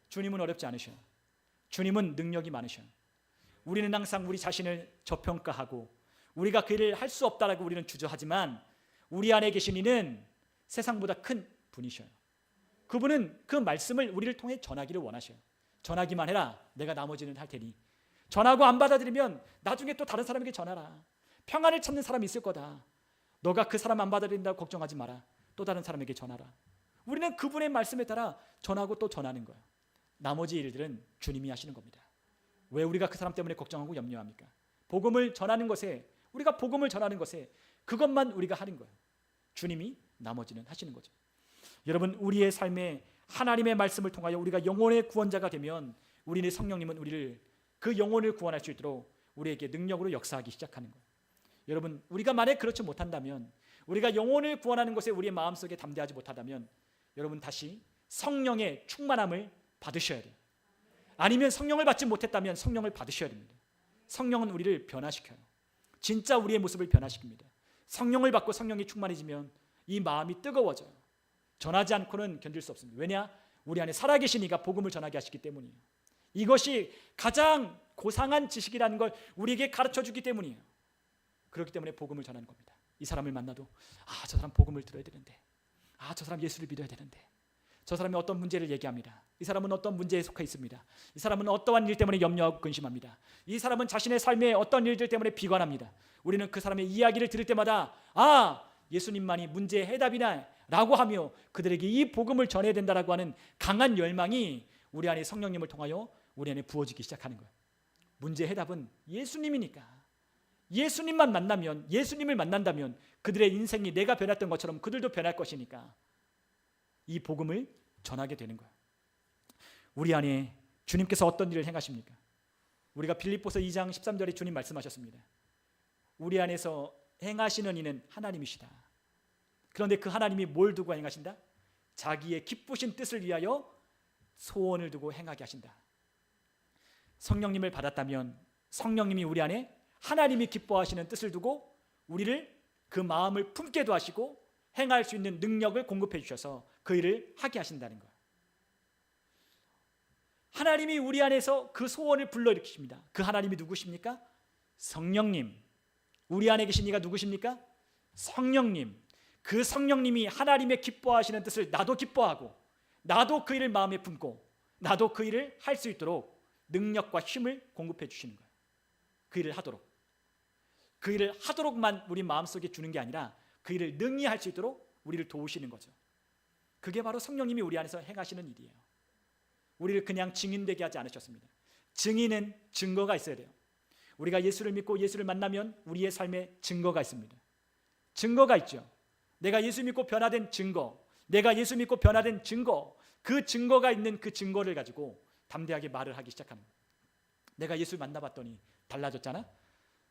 주님은 어렵지 않으셔요. 주님은 능력이 많으셔요. 우리는 항상 우리 자신을 저평가하고 우리가 그 일을 할 수 없다라고 우리는 주저하지만 우리 안에 계신 이는 세상보다 큰 분이셔요. 그분은 그 말씀을 우리를 통해 전하기를 원하셔요. 전하기만 해라. 내가 나머지는 할 테니. 전하고 안 받아들이면 나중에 또 다른 사람에게 전하라. 평안을 찾는 사람이 있을 거다. 너가 그 사람 안 받아들인다고 걱정하지 마라. 또 다른 사람에게 전하라. 우리는 그분의 말씀에 따라 전하고 또 전하는 거예요. 나머지 일들은 주님이 하시는 겁니다. 왜 우리가 그 사람 때문에 걱정하고 염려합니까? 복음을 전하는 것에, 우리가 복음을 전하는 것에 그것만 우리가 하는 거예요. 주님이 나머지는 하시는 거죠. 여러분, 우리의 삶에 하나님의 말씀을 통하여 우리가 영혼의 구원자가 되면 우리의 성령님은 우리를 그 영혼을 구원할 수 있도록 우리에게 능력으로 역사하기 시작하는 거예요. 여러분, 우리가 만약 그렇지 못한다면, 우리가 영혼을 구원하는 것에 우리의 마음속에 담대하지 못하다면 여러분 다시 성령의 충만함을 받으셔야 돼요. 아니면 성령을 받지 못했다면 성령을 받으셔야 됩니다. 성령은 우리를 변화시켜요. 진짜 우리의 모습을 변화시킵니다. 성령을 받고 성령이 충만해지면 이 마음이 뜨거워져요. 전하지 않고는 견딜 수 없습니다. 왜냐? 우리 안에 살아계신 이가 복음을 전하게 하시기 때문이에요. 이것이 가장 고상한 지식이라는 걸 우리에게 가르쳐주기 때문이에요. 그렇기 때문에 복음을 전하는 겁니다. 이 사람을 만나도 저 사람 복음을 들어야 되는데, 저 사람 예수를 믿어야 되는데, 저 사람이 어떤 문제를 얘기합니다. 이 사람은 어떤 문제에 속해 있습니다. 이 사람은 어떠한 일 때문에 염려하고 근심합니다. 이 사람은 자신의 삶에 어떤 일들 때문에 비관합니다. 우리는 그 사람의 이야기를 들을 때마다 예수님만이 문제의 해답이나 라고 하며 그들에게 이 복음을 전해야 된다라고 하는 강한 열망이 우리 안에 성령님을 통하여 우리 안에 부어지기 시작하는 거예요. 문제의 해답은 예수님이니까. 예수님만 만나면, 예수님을 만난다면 그들의 인생이 내가 변했던 것처럼 그들도 변할 것이니까 이 복음을 전하게 되는 거예요. 우리 안에 주님께서 어떤 일을 행하십니까? 우리가 빌립보서 2장 13절에 주님 말씀하셨습니다. 우리 안에서 행하시는 이는 하나님이시다. 그런데 그 하나님이 뭘 두고 행하신다? 자기의 기쁘신 뜻을 위하여 소원을 두고 행하게 하신다. 성령님을 받았다면 성령님이 우리 안에 하나님이 기뻐하시는 뜻을 두고 우리를 그 마음을 품게도 하시고 행할 수 있는 능력을 공급해 주셔서 그 일을 하게 하신다는 거예요. 하나님이 우리 안에서 그 소원을 불러일으키십니다. 그 하나님이 누구십니까? 성령님. 우리 안에 계신 이가 누구십니까? 성령님. 그 성령님이 하나님의 기뻐하시는 뜻을 나도 기뻐하고 나도 그 일을 마음에 품고 나도 그 일을 할 수 있도록 능력과 힘을 공급해 주시는 거예요. 그 일을 하도록. 그 일을 하도록만 우리 마음속에 주는 게 아니라 그 일을 능히 할 수 있도록 우리를 도우시는 거죠. 그게 바로 성령님이 우리 안에서 행하시는 일이에요. 우리를 그냥 증인되게 하지 않으셨습니다. 증인은 증거가 있어야 돼요. 우리가 예수를 믿고 예수를 만나면 우리의 삶에 증거가 있습니다. 증거가 있죠. 내가 예수 믿고 변화된 증거, 내가 예수 믿고 변화된 증거, 그 증거가 있는 그 증거를 가지고 담대하게 말을 하기 시작하는 거예요. 내가 예수를 만나봤더니 달라졌잖아?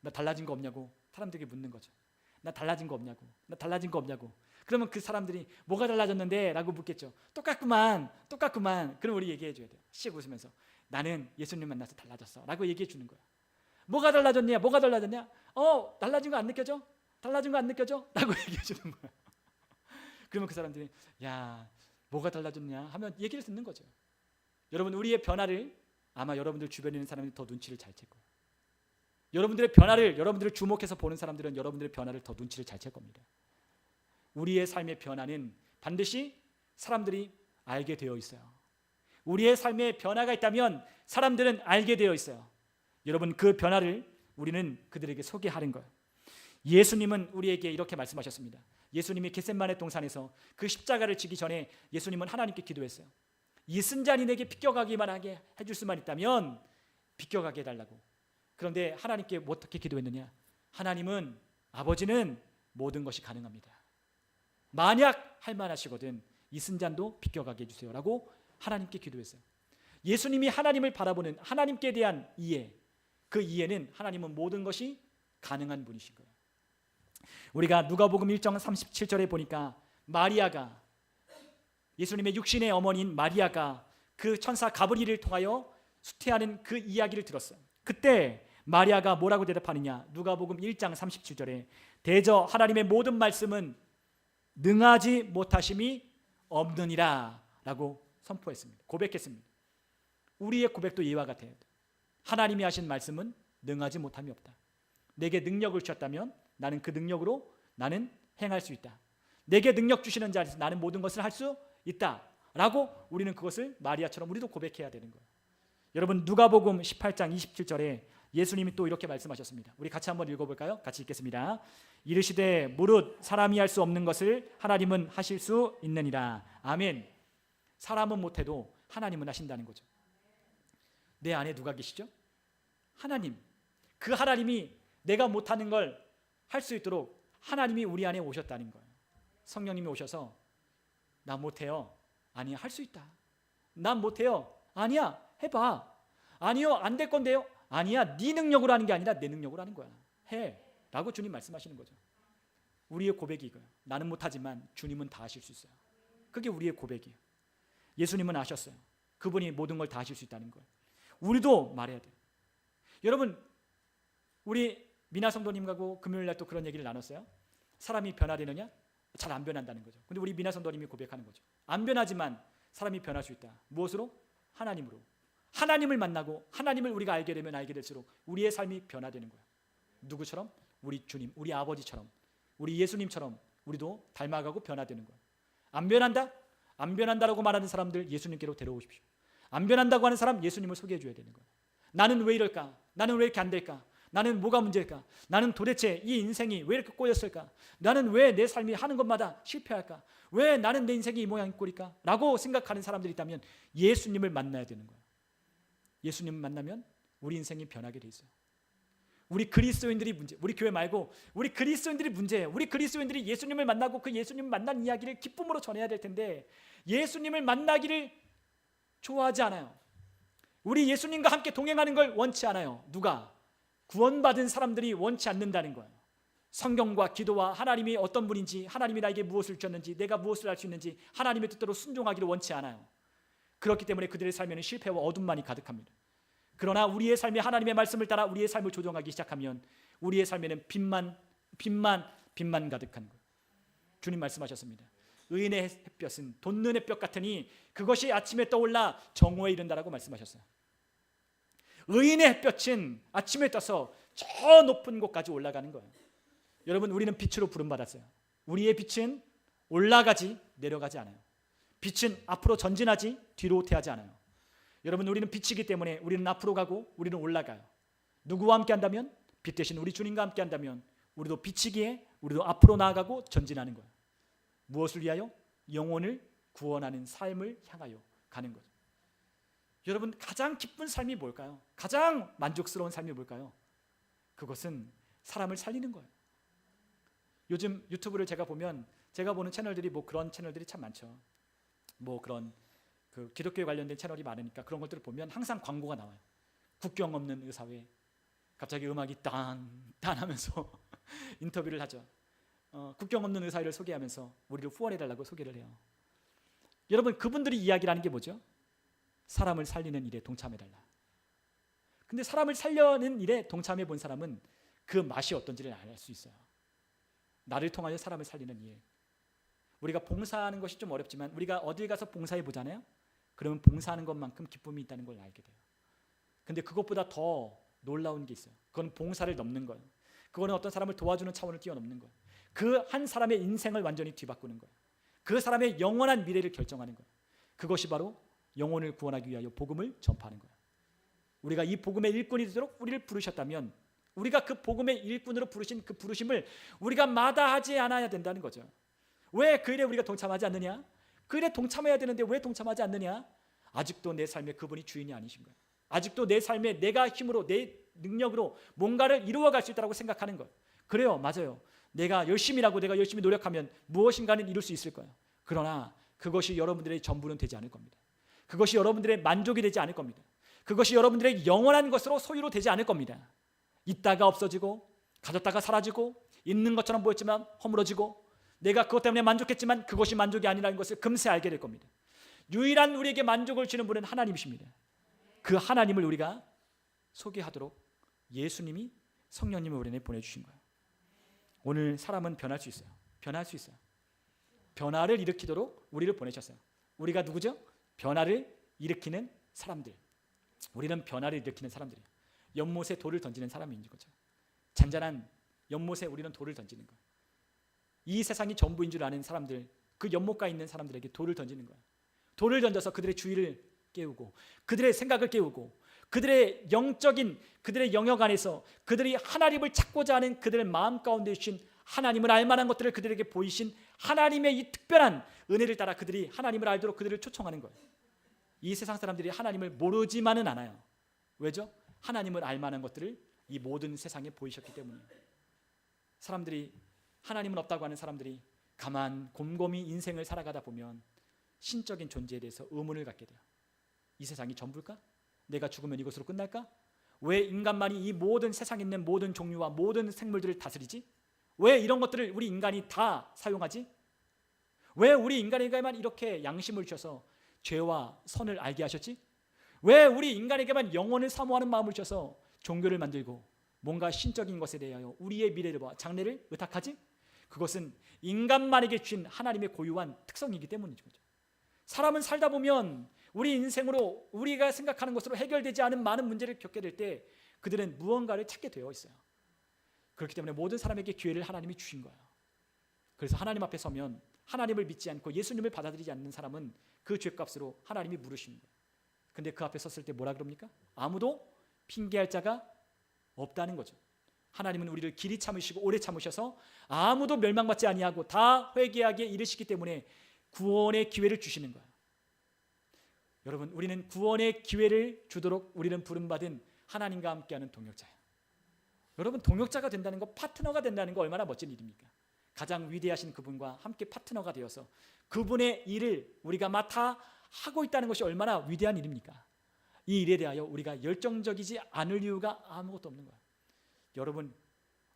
나 달라진 거 없냐고 사람들에게 묻는 거죠. 나 달라진 거 없냐고, 나 달라진 거 없냐고. 그러면 그 사람들이 뭐가 달라졌는데? 라고 묻겠죠. 똑같구만. 그럼 우리 얘기해 줘야 돼요. 씩 웃으면서 나는 예수님 만나서 달라졌어 라고 얘기해 주는 거야. 뭐가 달라졌냐? 달라진 거 안 느껴져? 라고 얘기해 주는 거야. 그러면 그 사람들이 뭐가 달라졌냐 하면 얘기를 듣는 거죠. 여러분, 우리의 변화를 아마 여러분들 주변에 있는 사람들이 더 눈치를 잘 챌 거예요. 여러분들의 변화를, 여러분들을 주목해서 보는 사람들은 여러분들의 변화를 더 눈치를 잘 챌 겁니다. 우리의 삶의 변화는 반드시 사람들이 알게 되어 있어요. 우리의 삶에 변화가 있다면 사람들은 알게 되어 있어요. 여러분, 그 변화를 우리는 그들에게 소개하는 거예요. 예수님은 우리에게 이렇게 말씀하셨습니다. 예수님이 겟셋마네 동산에서 그 십자가를 지기 전에 예수님은 하나님께 기도했어요. 이 쓴잔이 내게 비껴가기만 하게 해줄 수만 있다면 비껴가게 해달라고. 그런데 하나님께 어떻게 기도했느냐? 하나님은, 아버지는 모든 것이 가능합니다. 만약 할 만하시거든 이 쓴잔도 비껴가게 해주세요 라고 하나님께 기도했어요. 예수님이 하나님을 바라보는 하나님께 대한 이해, 그 이해는 하나님은 모든 것이 가능한 분이신 거예요. 우리가 누가복음 1장 37절에 보니까 마리아가, 예수님의 육신의 어머니인 마리아가 그 천사 가브리엘을 통하여 수태하는 그 이야기를 들었어요. 그때 마리아가 뭐라고 대답하느냐? 누가복음 1장 37절에 대저 하나님의 모든 말씀은 능하지 못하심이 없느니라 라고 선포했습니다. 고백했습니다. 우리의 고백도 이와 같아요. 하나님이 하신 말씀은 능하지 못함이 없다. 내게 능력을 주셨다면 나는 그 능력으로 나는 행할 수 있다. 내게 능력 주시는 자리에서 나는 모든 것을 할 수 있다 라고 우리는 그것을 마리아처럼 우리도 고백해야 되는 거예요. 여러분, 누가복음 18장 27절에 예수님이 또 이렇게 말씀하셨습니다. 우리 같이 한번 읽어볼까요? 같이 읽겠습니다. 이르시되 무릇 사람이 할 수 없는 것을 하나님은 하실 수 있느니라. 아멘. 사람은 못해도 하나님은 하신다는 거죠. 내 안에 누가 계시죠? 하나님. 그 하나님이 내가 못하는 걸 할 수 있도록 하나님이 우리 안에 오셨다는 거예요. 성령님이 오셔서 나 못해요. 아니야, 할 수 있다. 난 못해요. 아니야, 해봐. 아니요, 안 될 건데요. 아니야, 네 능력으로 하는 게 아니라 내 능력으로 하는 거야. 해 라고 주님 말씀하시는 거죠. 우리의 고백이 이거예요. 나는 못하지만 주님은 다 하실 수 있어요. 그게 우리의 고백이에요. 예수님은 아셨어요. 그분이 모든 걸 다 하실 수 있다는 거예요. 우리도 말해야 돼요. 여러분, 우리 미나 성도님하고 금요일날 또 그런 얘기를 나눴어요. 사람이 변화되느냐? 잘 안 변한다는 거죠. 근데 우리 미나 성도님이 고백하는 거죠. 안 변하지만 사람이 변할 수 있다. 무엇으로? 하나님으로. 하나님을 만나고 하나님을 우리가 알게 되면 알게 될수록 우리의 삶이 변화되는 거예요. 누구처럼? 우리 주님, 우리 아버지처럼, 우리 예수님처럼 우리도 닮아가고 변화되는 거예요. 안 변한다? 안 변한다라고 말하는 사람들 예수님께로 데려오십시오. 안 변한다고 하는 사람 예수님을 소개해 줘야 되는 거예요. 나는 왜 이럴까? 나는 왜 이렇게 안 될까? 나는 뭐가 문제일까? 나는 도대체 이 인생이 왜 이렇게 꼬였을까? 나는 왜 내 삶이 하는 것마다 실패할까? 왜 나는 내 인생이 이 모양인 꼴일까? 라고 생각하는 사람들이 있다면 예수님을 만나야 되는 거예요. 예수님을 만나면 우리 인생이 변하게 돼 있어요. 우리 그리스도인들이 문제, 우리 교회 말고 우리 그리스도인들이 문제예요. 우리 그리스도인들이 예수님을 만나고 그 예수님을 만난 이야기를 기쁨으로 전해야 될 텐데 예수님을 만나기를 좋아하지 않아요. 우리 예수님과 함께 동행하는 걸 원치 않아요. 누가? 구원받은 사람들이 원치 않는다는 거예요. 성경과 기도와 하나님이 어떤 분인지, 하나님이 나에게 무엇을 주셨는지, 내가 무엇을 할 수 있는지 하나님의 뜻대로 순종하기를 원치 않아요. 그렇기 때문에 그들의 삶에는 실패와 어둠만이 가득합니다. 그러나 우리의 삶이 하나님의 말씀을 따라 우리의 삶을 조정하기 시작하면 우리의 삶에는 빛만 가득한 거예요. 주님 말씀하셨습니다. 의인의 햇볕은 돋는 햇볕 같으니 그것이 아침에 떠올라 정오에 이른다라고 말씀하셨어요. 의인의 햇볕은 아침에 떠서 저 높은 곳까지 올라가는 거예요. 여러분, 우리는 빛으로 부름받았어요. 우리의 빛은 올라가지 내려가지 않아요. 빛은 앞으로 전진하지 뒤로 후퇴하지 않아요. 여러분, 우리는 빛이기 때문에 우리는 앞으로 가고 우리는 올라가요. 누구와 함께 한다면? 빛 대신 우리 주님과 함께 한다면 우리도 빛이기에 우리도 앞으로 나아가고 전진하는 거예요. 무엇을 위하여? 영혼을 구원하는 삶을 향하여 가는 거죠. 여러분, 가장 기쁜 삶이 뭘까요? 가장 만족스러운 삶이 뭘까요? 그것은 사람을 살리는 거예요. 요즘 유튜브를 제가 보면 제가 보는 채널들이 뭐 그런 채널들이 참 많죠. 뭐 그런 그 기독교에 관련된 채널이 많으니까 그런 것들을 보면 항상 광고가 나와요. 국경 없는 의사회. 갑자기 음악이 딴 하면서 인터뷰를 하죠. 국경 없는 의사회를 소개하면서 우리를 후원해달라고 소개를 해요. 여러분, 그분들이 이야기를 하는 게 뭐죠? 사람을 살리는 일에 동참해달라. 근데 사람을 살려는 일에 동참해 본 사람은 그 맛이 어떤지를 알 수 있어요. 나를 통하여 사람을 살리는 일. 우리가 봉사하는 것이 좀 어렵지만 우리가 어딜 가서 봉사해 보잖아요. 그러면 봉사하는 것만큼 기쁨이 있다는 걸 알게 돼요. 근데 그것보다 더 놀라운 게 있어요. 그건 봉사를 넘는 거예요. 그거는 어떤 사람을 도와주는 차원을 뛰어넘는 거예요. 그 한 사람의 인생을 완전히 뒤바꾸는 거예요. 그 사람의 영원한 미래를 결정하는 거예요. 그것이 바로 영혼을 구원하기 위하여 복음을 전파하는 거예요. 우리가 이 복음의 일꾼이 되도록 우리를 부르셨다면 우리가 그 복음의 일꾼으로 부르신 그 부르심을 우리가 마다하지 않아야 된다는 거죠. 왜 그 일에 우리가 동참하지 않느냐? 그 일에 동참해야 되는데 왜 동참하지 않느냐? 아직도 내 삶의 그분이 주인이 아니신 거예요. 아직도 내 삶에 내가 힘으로 내 능력으로 뭔가를 이루어갈 수 있다고 생각하는 거예요. 그래요, 맞아요. 내가 열심히 일하고 내가 열심히 노력하면 무엇인가는 이룰 수 있을 거예요. 그러나 그것이 여러분들의 전부는 되지 않을 겁니다. 그것이 여러분들의 만족이 되지 않을 겁니다. 그것이 여러분들의 영원한 것으로 소유로 되지 않을 겁니다. 있다가 없어지고 가졌다가 사라지고 있는 것처럼 보였지만 허물어지고, 내가 그것 때문에 만족했지만 그것이 만족이 아니라는 것을 금세 알게 될 겁니다. 유일한 우리에게 만족을 주는 분은 하나님이십니다. 그 하나님을 우리가 소개하도록 예수님이, 성령님을 우리 안에 보내주신 거예요. 오늘 사람은 변할 수 있어요. 변할 수 있어요. 변화를 일으키도록 우리를 보내셨어요. 우리가 누구죠? 변화를 일으키는 사람들. 우리는 변화를 일으키는 사람들이에요. 연못에 돌을 던지는 사람인 거죠. 잔잔한 연못에 우리는 돌을 던지는 거예요. 이 세상이 전부인 줄 아는 사람들, 그 연못가에 있는 사람들에게 돌을 던지는 거예요. 돌을 던져서 그들의 주의를 깨우고, 그들의 생각을 깨우고, 그들의 영적인, 그들의 영역 안에서 그들이 하나님을 찾고자 하는 그들의 마음 가운데 주신 하나님을 알만한 것들을 그들에게 보이신 하나님의 이 특별한 은혜를 따라 그들이 하나님을 알도록 그들을 초청하는 거예요. 이 세상 사람들이 하나님을 모르지만은 않아요. 왜죠? 하나님을 알만한 것들을 이 모든 세상에 보이셨기 때문이에요. 사람들이, 하나님은 없다고 하는 사람들이 곰곰이 인생을 살아가다 보면 신적인 존재에 대해서 의문을 갖게 돼요. 이 세상이 전부일까? 내가 죽으면 이것으로 끝날까? 왜 인간만이 이 모든 세상에 있는 모든 종류와 모든 생물들을 다스리지? 왜 이런 것들을 우리 인간이 다 사용하지? 왜 우리 인간에게만 이렇게 양심을 주셔서 죄와 선을 알게 하셨지? 왜 우리 인간에게만 영혼을 사모하는 마음을 주셔서 종교를 만들고 뭔가 신적인 것에 대하여 우리의 미래를 봐 장래를 의탁하지? 그것은 인간만에게 주신 하나님의 고유한 특성이기 때문이죠. 사람은 살다 보면 우리 인생으로 우리가 생각하는 것으로 해결되지 않은 많은 문제를 겪게 될 때 그들은 무언가를 찾게 되어 있어요. 그렇기 때문에 모든 사람에게 기회를 하나님이 주신 거예요. 그래서 하나님 앞에 서면 하나님을 믿지 않고 예수님을 받아들이지 않는 사람은 그 죄값으로 하나님이 물으시는 거예요. 근데 그 앞에 섰을 때 뭐라 그럽니까? 아무도 핑계할 자가 없다는 거죠. 하나님은 우리를 길이 참으시고 오래 참으셔서 아무도 멸망받지 아니하고 다 회개하게 이르시기 때문에 구원의 기회를 주시는 거예요. 여러분, 우리는 구원의 기회를 주도록 우리는 부름받은 하나님과 함께하는 동역자예요. 여러분, 동역자가 된다는 거, 파트너가 된다는 거 얼마나 멋진 일입니까? 가장 위대하신 그분과 함께 파트너가 되어서 그분의 일을 우리가 맡아 하고 있다는 것이 얼마나 위대한 일입니까? 이 일에 대하여 우리가 열정적이지 않을 이유가 아무것도 없는 거예요. 여러분,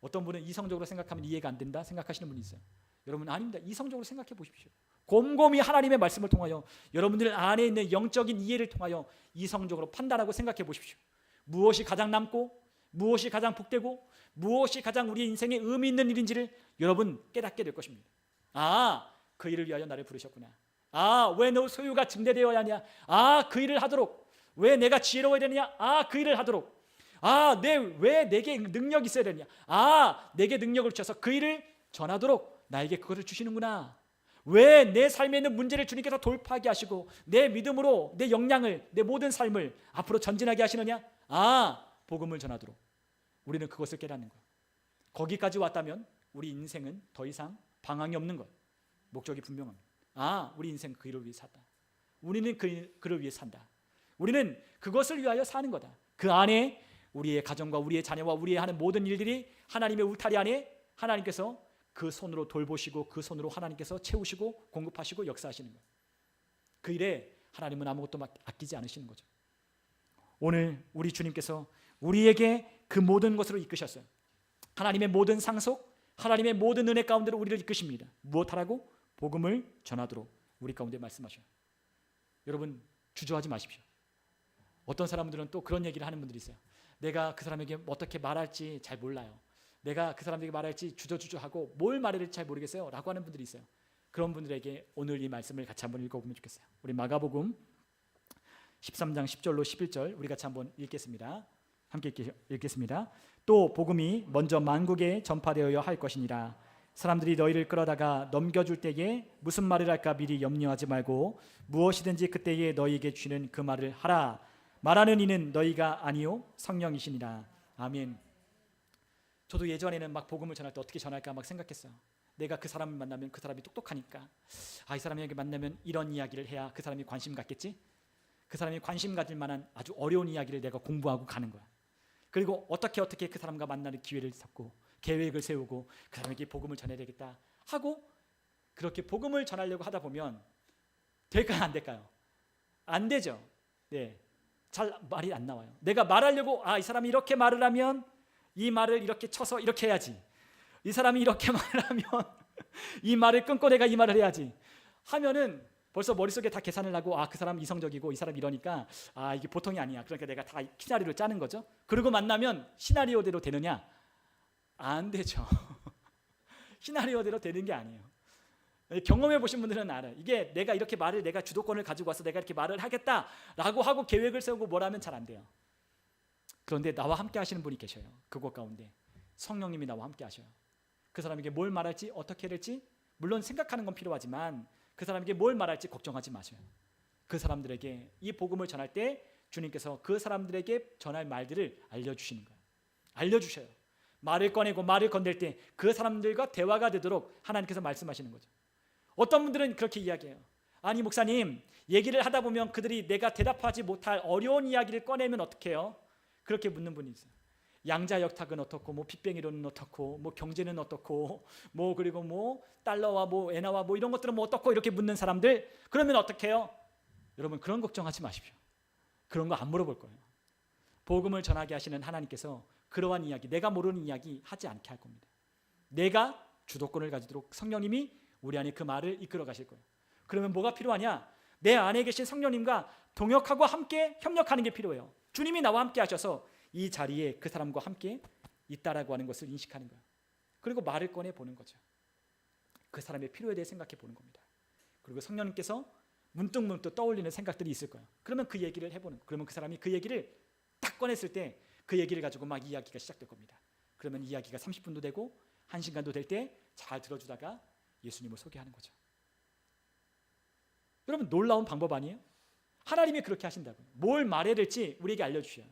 어떤 분은 이성적으로 생각하면 이해가 안 된다 생각하시는 분이 있어요. 여러분, 아닙니다. 이성적으로 생각해 보십시오. 곰곰이 하나님의 말씀을 통하여 여러분들 안에 있는 영적인 이해를 통하여 이성적으로 판단하고 생각해 보십시오. 무엇이 가장 남고 무엇이 가장 복되고 무엇이 가장 우리 인생에 의미 있는 일인지를 여러분 깨닫게 될 것입니다. 아, 그 일을 위하여 나를 부르셨구나. 아, 왜 너 소유가 증대되어야 하냐? 아, 그 일을 하도록. 왜 내가 지혜로워야 되느냐? 아, 그 일을 하도록. 아, 왜 내게 능력이 있어야 되느냐? 아, 내게 능력을 주셔서 그 일을 전하도록 나에게 그것을 주시는구나. 왜 내 삶에 있는 문제를 주님께서 돌파하게 하시고 내 믿음으로 내 역량을, 내 모든 삶을 앞으로 전진하게 하시느냐? 아, 복음을 전하도록. 우리는 그것을 깨닫는 거예요. 거기까지 왔다면 우리 인생은 더 이상 방황이 없는 거예요. 목적이 분명합니다. 아, 우리 인생 그 일을 위해 산다. 우리는 그를 위해 산다. 우리는 그것을 위하여 사는 거다. 그 안에 우리의 가정과 우리의 자녀와 우리의 하는 모든 일들이 하나님의 울타리 안에 하나님께서 그 손으로 돌보시고 그 손으로 하나님께서 채우시고 공급하시고 역사하시는 거예요. 그 일에 하나님은 아무것도 아끼지 않으시는 거죠. 오늘 우리 주님께서 우리에게 그 모든 것으로 이끄셨어요. 하나님의 모든 상속, 하나님의 모든 은혜 가운데로 우리를 이끄십니다. 무엇하라고? 복음을 전하도록 우리 가운데 말씀하셔요. 여러분, 주저하지 마십시오. 어떤 사람들은 또 그런 얘기를 하는 분들이 있어요. 내가 그 사람에게 어떻게 말할지 잘 몰라요. 내가 그 사람에게 말할지 주저하고 뭘 말해야 될지 잘 모르겠어요 라고 하는 분들이 있어요. 그런 분들에게 오늘 이 말씀을 같이 한번 읽어보면 좋겠어요. 우리 마가복음 13장 10절로 11절 우리 같이 한번 읽겠습니다. 함께 읽겠습니다. 또 복음이 먼저 만국에 전파되어야 할 것이니라. 사람들이 너희를 끌어다가 넘겨줄 때에 무슨 말을 할까 미리 염려하지 말고 무엇이든지 그때에 너희에게 주는 그 말을 하라. 말하는 이는 너희가 아니요 성령이시니라. 아멘. 저도 예전에는 막 복음을 전할 때 어떻게 전할까 막 생각했어요. 내가 그 사람을 만나면 그 사람이 똑똑하니까 이 사람에게 만나면 이런 이야기를 해야 그 사람이 관심 갖겠지. 그 사람이 관심 가질 만한 아주 어려운 이야기를 내가 공부하고 가는 거야. 그리고 어떻게 그 사람과 만나는 기회를 잡고 계획을 세우고 그 사람에게 복음을 전해야 되겠다 하고 그렇게 복음을 전하려고 하다 보면 될까요? 안 될까요? 안 되죠. 네, 잘 말이 안 나와요. 내가 말하려고 이 사람이 이렇게 말을 하면 이 말을 이렇게 쳐서 이렇게 해야지. 이 사람이 이렇게 말을 하면 이 말을 끊고 내가 이 말을 해야지 하면은 벌써 머릿속에 다 계산을 하고 그 사람 이성적이고 이 사람 이러니까 이게 보통이 아니야. 그러니까 내가 다 시나리오를 짜는 거죠. 그리고 만나면 시나리오대로 되느냐? 안 되죠. 시나리오대로 되는 게 아니에요. 경험해 보신 분들은 알아요. 이게 내가 이렇게 말을 내가 주도권을 가지고 와서 내가 이렇게 말을 하겠다라고 하고 계획을 세우고 뭘 하면 잘 안 돼요. 그런데 나와 함께 하시는 분이 계셔요. 그곳 가운데 성령님이 나와 함께 하셔요. 그 사람에게 뭘 말할지 어떻게 해야 될지 물론 생각하는 건 필요하지만 그 사람에게 뭘 말할지 걱정하지 마세요. 그 사람들에게 이 복음을 전할 때 주님께서 그 사람들에게 전할 말들을 알려주시는 거예요. 알려주셔요. 말을 꺼내고 말을 건넬 때 그 사람들과 대화가 되도록 하나님께서 말씀하시는 거죠. 어떤 분들은 그렇게 이야기해요. 아니 목사님, 얘기를 하다 보면 그들이 내가 대답하지 못할 어려운 이야기를 꺼내면 어떻게 해요? 그렇게 묻는 분이 있어요. 양자역학은 어떻고, 뭐 빅뱅이론은 어떻고, 뭐 경제는 어떻고, 뭐 그리고 뭐 달러와 뭐 엔화와 뭐 이런 것들은 뭐 어떻고 이렇게 묻는 사람들, 그러면 어떻게 해요? 여러분 그런 걱정하지 마십시오. 그런 거 안 물어볼 거예요. 복음을 전하게 하시는 하나님께서 그러한 이야기, 내가 모르는 이야기 하지 않게 할 겁니다. 내가 주도권을 가지도록 성령님이 우리 안에 그 말을 이끌어 가실 거예요. 그러면 뭐가 필요하냐? 내 안에 계신 성령님과 동역하고 함께 협력하는 게 필요해요. 주님이 나와 함께 하셔서 이 자리에 그 사람과 함께 있다라고 하는 것을 인식하는 거예요. 그리고 말을 꺼내 보는 거죠. 그 사람의 필요에 대해 생각해 보는 겁니다. 그리고 성령님께서 문득문득 떠올리는 생각들이 있을 거예요. 그러면 그 얘기를 해보는 거예요. 그러면 그 사람이 그 얘기를 딱 꺼냈을 때 그 얘기를 가지고 막 이야기가 시작될 겁니다. 그러면 이야기가 30분도 되고 1시간도 될 때 잘 들어주다가 예수님을 소개하는 거죠. 여러분 놀라운 방법 아니에요? 하나님이 그렇게 하신다고요. 뭘 말해야 될지 우리에게 알려주셔요.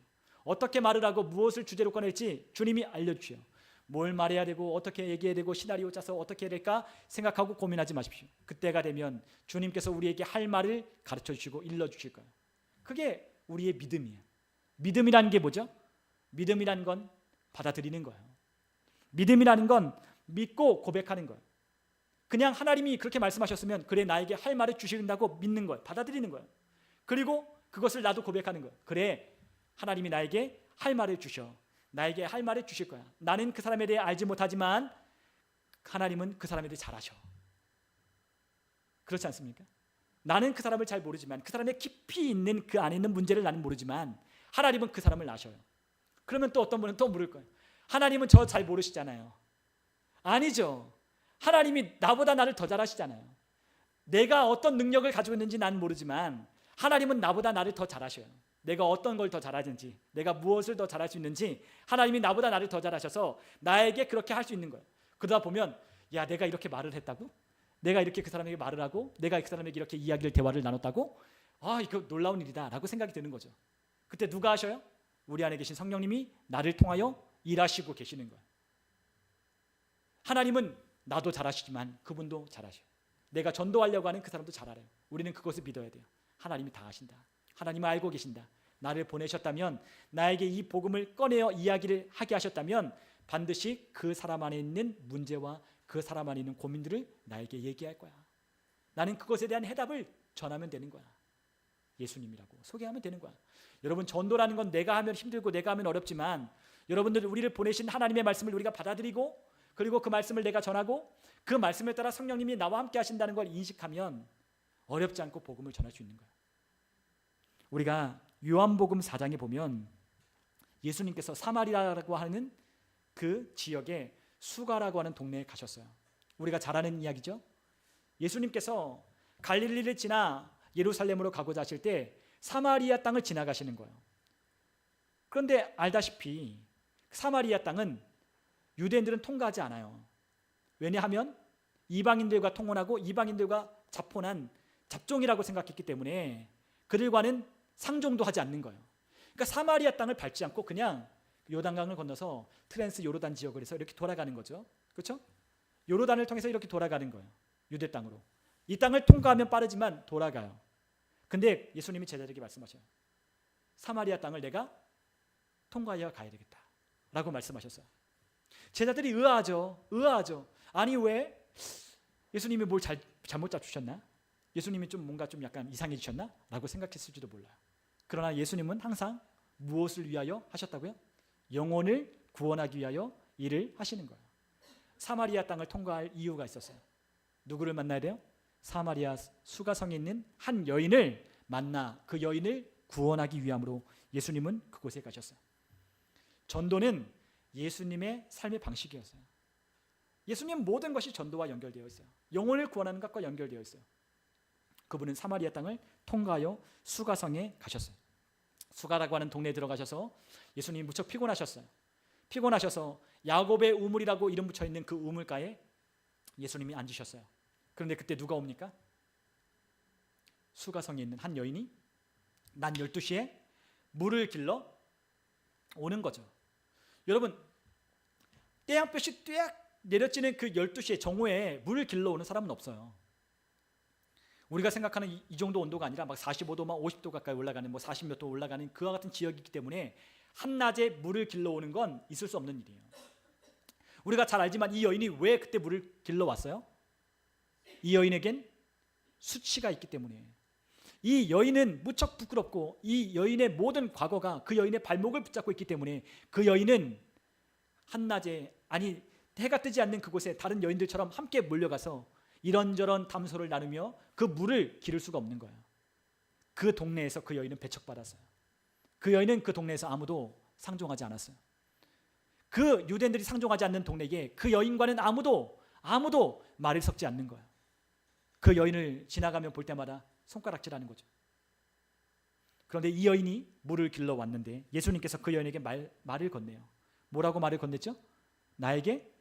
어떻게 말을 하고 무엇을 주제로 꺼낼지 주님이 알려주셔요. 뭘 말해야 되고 어떻게 얘기해야 되고 시나리오 짜서 어떻게 해야 될까 생각하고 고민하지 마십시오. 그때가 되면 주님께서 우리에게 할 말을 가르쳐주시고 일러주실 거예요. 그게 우리의 믿음이에요. 믿음이라는 게 뭐죠? 믿음이라는 건 받아들이는 거예요. 믿음이라는 건 믿고 고백하는 거예요. 그냥 하나님이 그렇게 말씀하셨으면 그래 나에게 할 말을 주신다고 믿는 거예요. 받아들이는 거예요. 그리고 그것을 나도 고백하는 거예요. 그래 하나님이 나에게 할 말을 주셔. 나에게 할 말을 주실 거야. 나는 그 사람에 대해 알지 못하지만 하나님은 그 사람에 대해 잘 아셔. 그렇지 않습니까? 나는 그 사람을 잘 모르지만 그 사람의 깊이 있는 그 안에 있는 문제를 나는 모르지만 하나님은 그 사람을 아셔요. 그러면 또 어떤 분은 또 물을 거예요. 하나님은 저 잘 모르시잖아요. 아니죠. 하나님이 나보다 나를 더 잘 아시잖아요. 내가 어떤 능력을 가지고 있는지 난 모르지만 하나님은 나보다 나를 더 잘 아셔요. 내가 어떤 걸 더 잘하는지, 내가 무엇을 더 잘할 수 있는지 하나님이 나보다 나를 더 잘 아셔서 나에게 그렇게 할 수 있는 거예요. 그러다 보면 야 내가 이렇게 말을 했다고? 내가 이렇게 그 사람에게 말을 하고 내가 그 사람에게 이렇게 이야기를 대화를 나눴다고? 이거 놀라운 일이다 라고 생각이 드는 거죠. 그때 누가 하셔요? 우리 안에 계신 성령님이 나를 통하여 일하시고 계시는 거예요. 하나님은 나도 잘하시지만 그분도 잘하셔요. 내가 전도하려고 하는 그 사람도 잘 알아요. 우리는 그것을 믿어야 돼요. 하나님이 다 아신다. 하나님은 알고 계신다. 나를 보내셨다면 나에게 이 복음을 꺼내어 이야기를 하게 하셨다면 반드시 그 사람 안에 있는 문제와 그 사람 안에 있는 고민들을 나에게 얘기할 거야. 나는 그것에 대한 해답을 전하면 되는 거야. 예수님이라고 소개하면 되는 거야. 여러분 전도라는 건 내가 하면 힘들고 내가 하면 어렵지만 여러분들 우리를 보내신 하나님의 말씀을 우리가 받아들이고 그리고 그 말씀을 내가 전하고 그 말씀에 따라 성령님이 나와 함께 하신다는 걸 인식하면 어렵지 않고 복음을 전할 수 있는 거야. 우리가 요한복음 4장에 보면 예수님께서 사마리아라고 하는 그 지역에 수가라고 하는 동네에 가셨어요. 우리가 잘 아는 이야기죠. 예수님께서 갈릴리를 지나 예루살렘으로 가고자 하실 때 사마리아 땅을 지나가시는 거예요. 그런데 알다시피 사마리아 땅은 유대인들은 통과하지 않아요. 왜냐하면 이방인들과 통혼하고 이방인들과 자폰한 잡종이라고 생각했기 때문에 그들과는 상종도 하지 않는 거예요. 그러니까 사마리아 땅을 밟지 않고 그냥 요단강을 건너서 트랜스 요르단 지역을 해서 이렇게 돌아가는 거죠. 그렇죠? 요르단을 통해서 이렇게 돌아가는 거예요. 유대 땅으로. 이 땅을 통과하면 빠르지만 돌아가요. 근데 예수님이 제자들에게 말씀하셔요. 사마리아 땅을 내가 통과하여 가야 되겠다 라고 말씀하셨어요. 제자들이 의아하죠. 아니 왜? 예수님이 뭘 잘못 잡수셨나? 예수님이 좀 뭔가 좀 약간 이상해지셨나? 라고 생각했을지도 몰라요. 그러나 예수님은 항상 무엇을 위하여 하셨다고요? 영혼을 구원하기 위하여 일을 하시는 거예요. 사마리아 땅을 통과할 이유가 있었어요. 누구를 만나야 돼요? 사마리아 수가성에 있는 한 여인을 만나 그 여인을 구원하기 위함으로 예수님은 그곳에 가셨어요. 전도는 예수님의 삶의 방식이었어요. 예수님 모든 것이 전도와 연결되어 있어요. 영혼을 구원하는 것과 연결되어 있어요. 그분은 사마리아 땅을 통과하여 수가성에 가셨어요. 수가라고 하는 동네에 들어가셔서 예수님이 무척 피곤하셨어요. 피곤하셔서 야곱의 우물이라고 이름 붙여 있는 그 우물가에 예수님이 앉으셨어요. 그런데 그때 누가 옵니까? 수가성에 있는 한 여인이 낮 12시에 물을 길러 오는 거죠. 여러분, 태양볕이 딱 내려지는 그 12시에 정오에 물을 길러 오는 사람은 없어요. 우리가 생각하는 이 정도 온도가 아니라 막 45도, 막 50도 가까이 올라가는, 뭐 40몇 도 올라가는 그와 같은 지역이기 때문에 한낮에 물을 길러 오는 건 있을 수 없는 일이에요. 우리가 잘 알지만 이 여인이 왜 그때 물을 길러 왔어요? 이 여인에겐 수치가 있기 때문에. 이 여인은 무척 부끄럽고 이 여인의 모든 과거가 그 여인의 발목을 붙잡고 있기 때문에 그 여인은 한낮에, 아니 해가 뜨지 않는 그곳에 다른 여인들처럼 함께 몰려가서 이런저런 담소를 나누며 그 물을 기를 수가 없는 거예요. 그 동네에서 그 여인은 배척받았어요. 그 여인은 그 동네에서 아무도 상종하지 않았어요. 그 유대인들이 상종하지 않는 동네에 그 여인과는 아무도 말을 섞지 않는 거예요. 그 여인을 지나가면 볼 때마다 손가락질하는 거죠. 그런데 이 여인이 물을 길러 왔는데 예수님께서 그 여인에게 말을 건네요. 뭐라고 말을 건넸죠? 나에게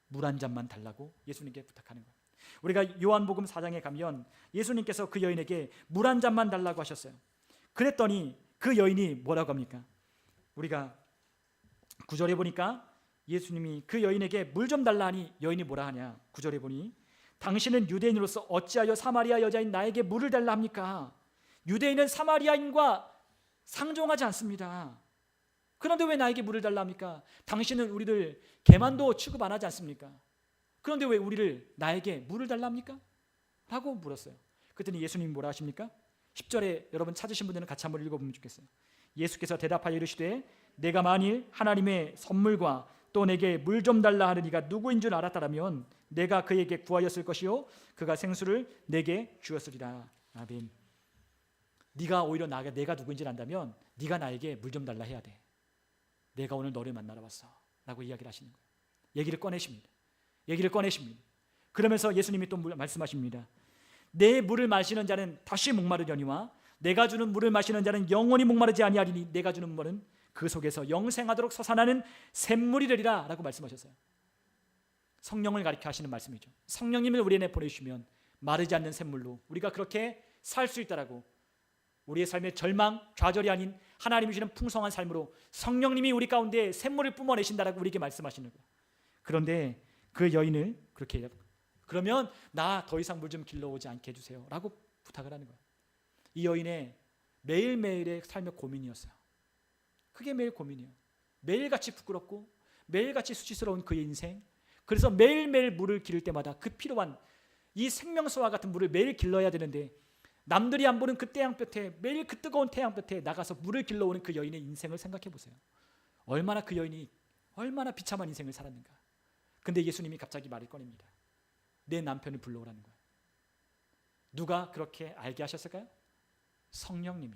물 한 잔만 달라고 예수님께 부탁하는 거예요. 우리가 요한복음 4장에 가면 예수님께서 그 여인에게 물 한 잔만 달라고 하셨어요. 그랬더니 그 여인이 뭐라고 합니까? 우리가 9절에 보니까 예수님이 그 여인에게 물 좀 달라 하니 여인이 뭐라 하냐? 9절에 보니 당신은 유대인으로서 어찌하여 사마리아 여자인 나에게 물을 달라 합니까? 유대인은 사마리아인과 상종하지 않습니다. 그런데 왜 나에게 물을 달라 합니까? 당신은 우리를 개만도 취급 안 하지 않습니까? 그런데 왜 나에게 물을 달라 합니까? 라고 물었어요. 그랬더니 예수님이 뭐라 하십니까? 10절에 여러분 찾으신 분들은 같이 한번 읽어보면 좋겠어요. 예수께서 대답하여 이르시되 내가 만일 하나님의 선물과 또 내게 물 좀 달라 하는 이가 누구인 줄 알았다라면 내가 그에게 구하였을 것이요 그가 생수를 내게 주었으리라. 아멘. 네가 오히려 내가 누구인지 안다면 네가 나에게 물 좀 달라 해야 돼. 내가 오늘 너를 만나러 왔어 라고 이야기를 하시는 거예요. 얘기를 꺼내십니다. 그러면서 예수님이 또 말씀하십니다. 내 물을 마시는 자는 다시 목마르려니와 내가 주는 물을 마시는 자는 영원히 목마르지 아니하리니 내가 주는 물은 그 속에서 영생하도록 솟아나는 샘물이 되리라 라고 말씀하셨어요. 성령을 가리켜 하시는 말씀이죠. 성령님을 우리 안에 보내주시면 마르지 않는 샘물로 우리가 그렇게 살 수 있다라고, 우리의 삶의 절망, 좌절이 아닌 하나님이 주시는 풍성한 삶으로 성령님이 우리 가운데 샘물을 뿜어내신다라고 우리에게 말씀하시는 거예요. 그런데 그 여인을 그렇게 해요. 그러면 나 더 이상 물 좀 길러오지 않게 해주세요 라고 부탁을 하는 거예요. 이 여인의 매일매일의 삶의 고민이었어요. 그게 매일 고민이에요. 매일같이 부끄럽고 매일같이 수치스러운 그의 인생. 그래서 매일매일 물을 기를 때마다 그 필요한 이 생명수와 같은 물을 매일 길러야 되는데 남들이 안 보는 그 태양볕에, 매일 그 뜨거운 태양볕에 나가서 물을 길러오는 그 여인의 인생을 생각해 보세요. 얼마나 그 여인이 얼마나 비참한 인생을 살았는가. 근데 예수님이 갑자기 말을 꺼냅니다. 내 남편을 불러오라는 거예요. 누가 그렇게 알게 하셨을까요? 성령님이.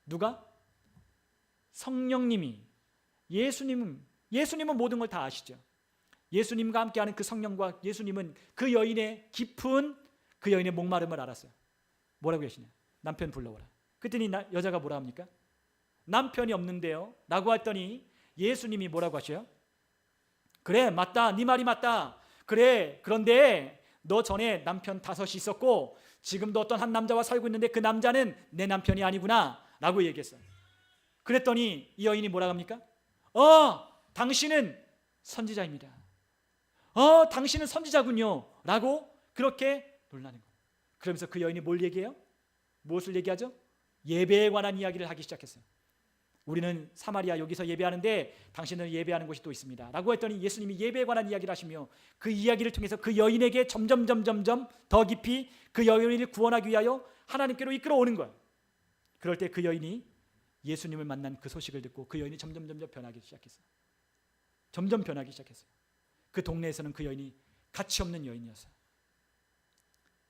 누가? 성령님이. 예수님은 모든 걸 다 아시죠. 예수님과 함께하는 그 성령과 예수님은 그 여인의 깊은 그 여인의 목마름을 알았어요. 뭐라고 하시냐? 남편 불러오라. 그랬더니 여자가 뭐라 합니까? 남편이 없는데요 라고 했더니 예수님이 뭐라고 하셔요? 그래, 맞다, 네 말이 맞다. 그래, 그런데 너 전에 남편 5이 있었고 지금도 어떤 한 남자와 살고 있는데 그 남자는 내 남편이 아니구나 라고 얘기했어요. 그랬더니 이 여인이 뭐라고 합니까? 당신은 선지자입니다. 당신은 선지자군요 라고 그렇게 놀라는 거예요. 그러면서 그 여인이 뭘 얘기해요? 무엇을 얘기하죠? 예배에 관한 이야기를 하기 시작했어요. 우리는 사마리아 여기서 예배하는데 당신은 예배하는 곳이 또 있습니다 라고 했더니 예수님이 예배에 관한 이야기를 하시며 그 이야기를 통해서 그 여인에게 점점 더 깊이 그 여인을 구원하기 위하여 하나님께로 이끌어오는 거예요. 그럴 때 그 여인이 예수님을 만난 그 소식을 듣고 그 여인이 점점 변하기 시작했어요. 그 동네에서는 그 여인이 가치 없는 여인이었어요.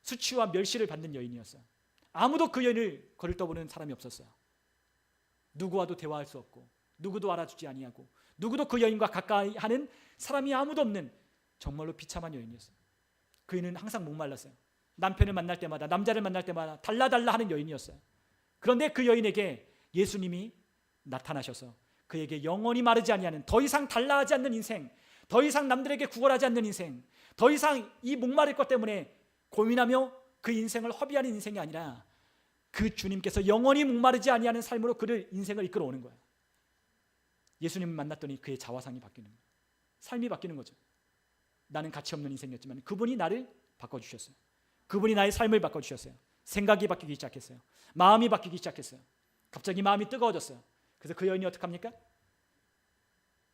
수치와 멸시를 받는 여인이었어요. 아무도 그 여인을 거릴 떠보는 사람이 없었어요. 누구와도 대화할 수 없고 누구도 알아주지 아니하고 누구도 그 여인과 가까이 하는 사람이 아무도 없는 정말로 비참한 여인이었어요. 그 여인은 항상 목말랐어요. 남편을 만날 때마다, 남자를 만날 때마다 달라달라 하는 여인이었어요. 그런데 그 여인에게 예수님이 나타나셔서 그에게 영원히 마르지 아니하는, 더 이상 달라하지 않는 인생, 더 이상 남들에게 구걸하지 않는 인생, 더 이상 이 목마를 것 때문에 고민하며 그 인생을 허비하는 인생이 아니라 그 주님께서 영원히 목마르지 아니하는 삶으로 그를 인생을 이끌어오는 거예요. 예수님을 만났더니 그의 자화상이 바뀌는 거예요. 삶이 바뀌는 거죠. 나는 가치 없는 인생이었지만 그분이 나를 바꿔주셨어요. 그분이 나의 삶을 바꿔주셨어요. 생각이 바뀌기 시작했어요. 마음이 바뀌기 시작했어요. 갑자기 마음이 뜨거워졌어요. 그래서 그 여인이 어떡합니까?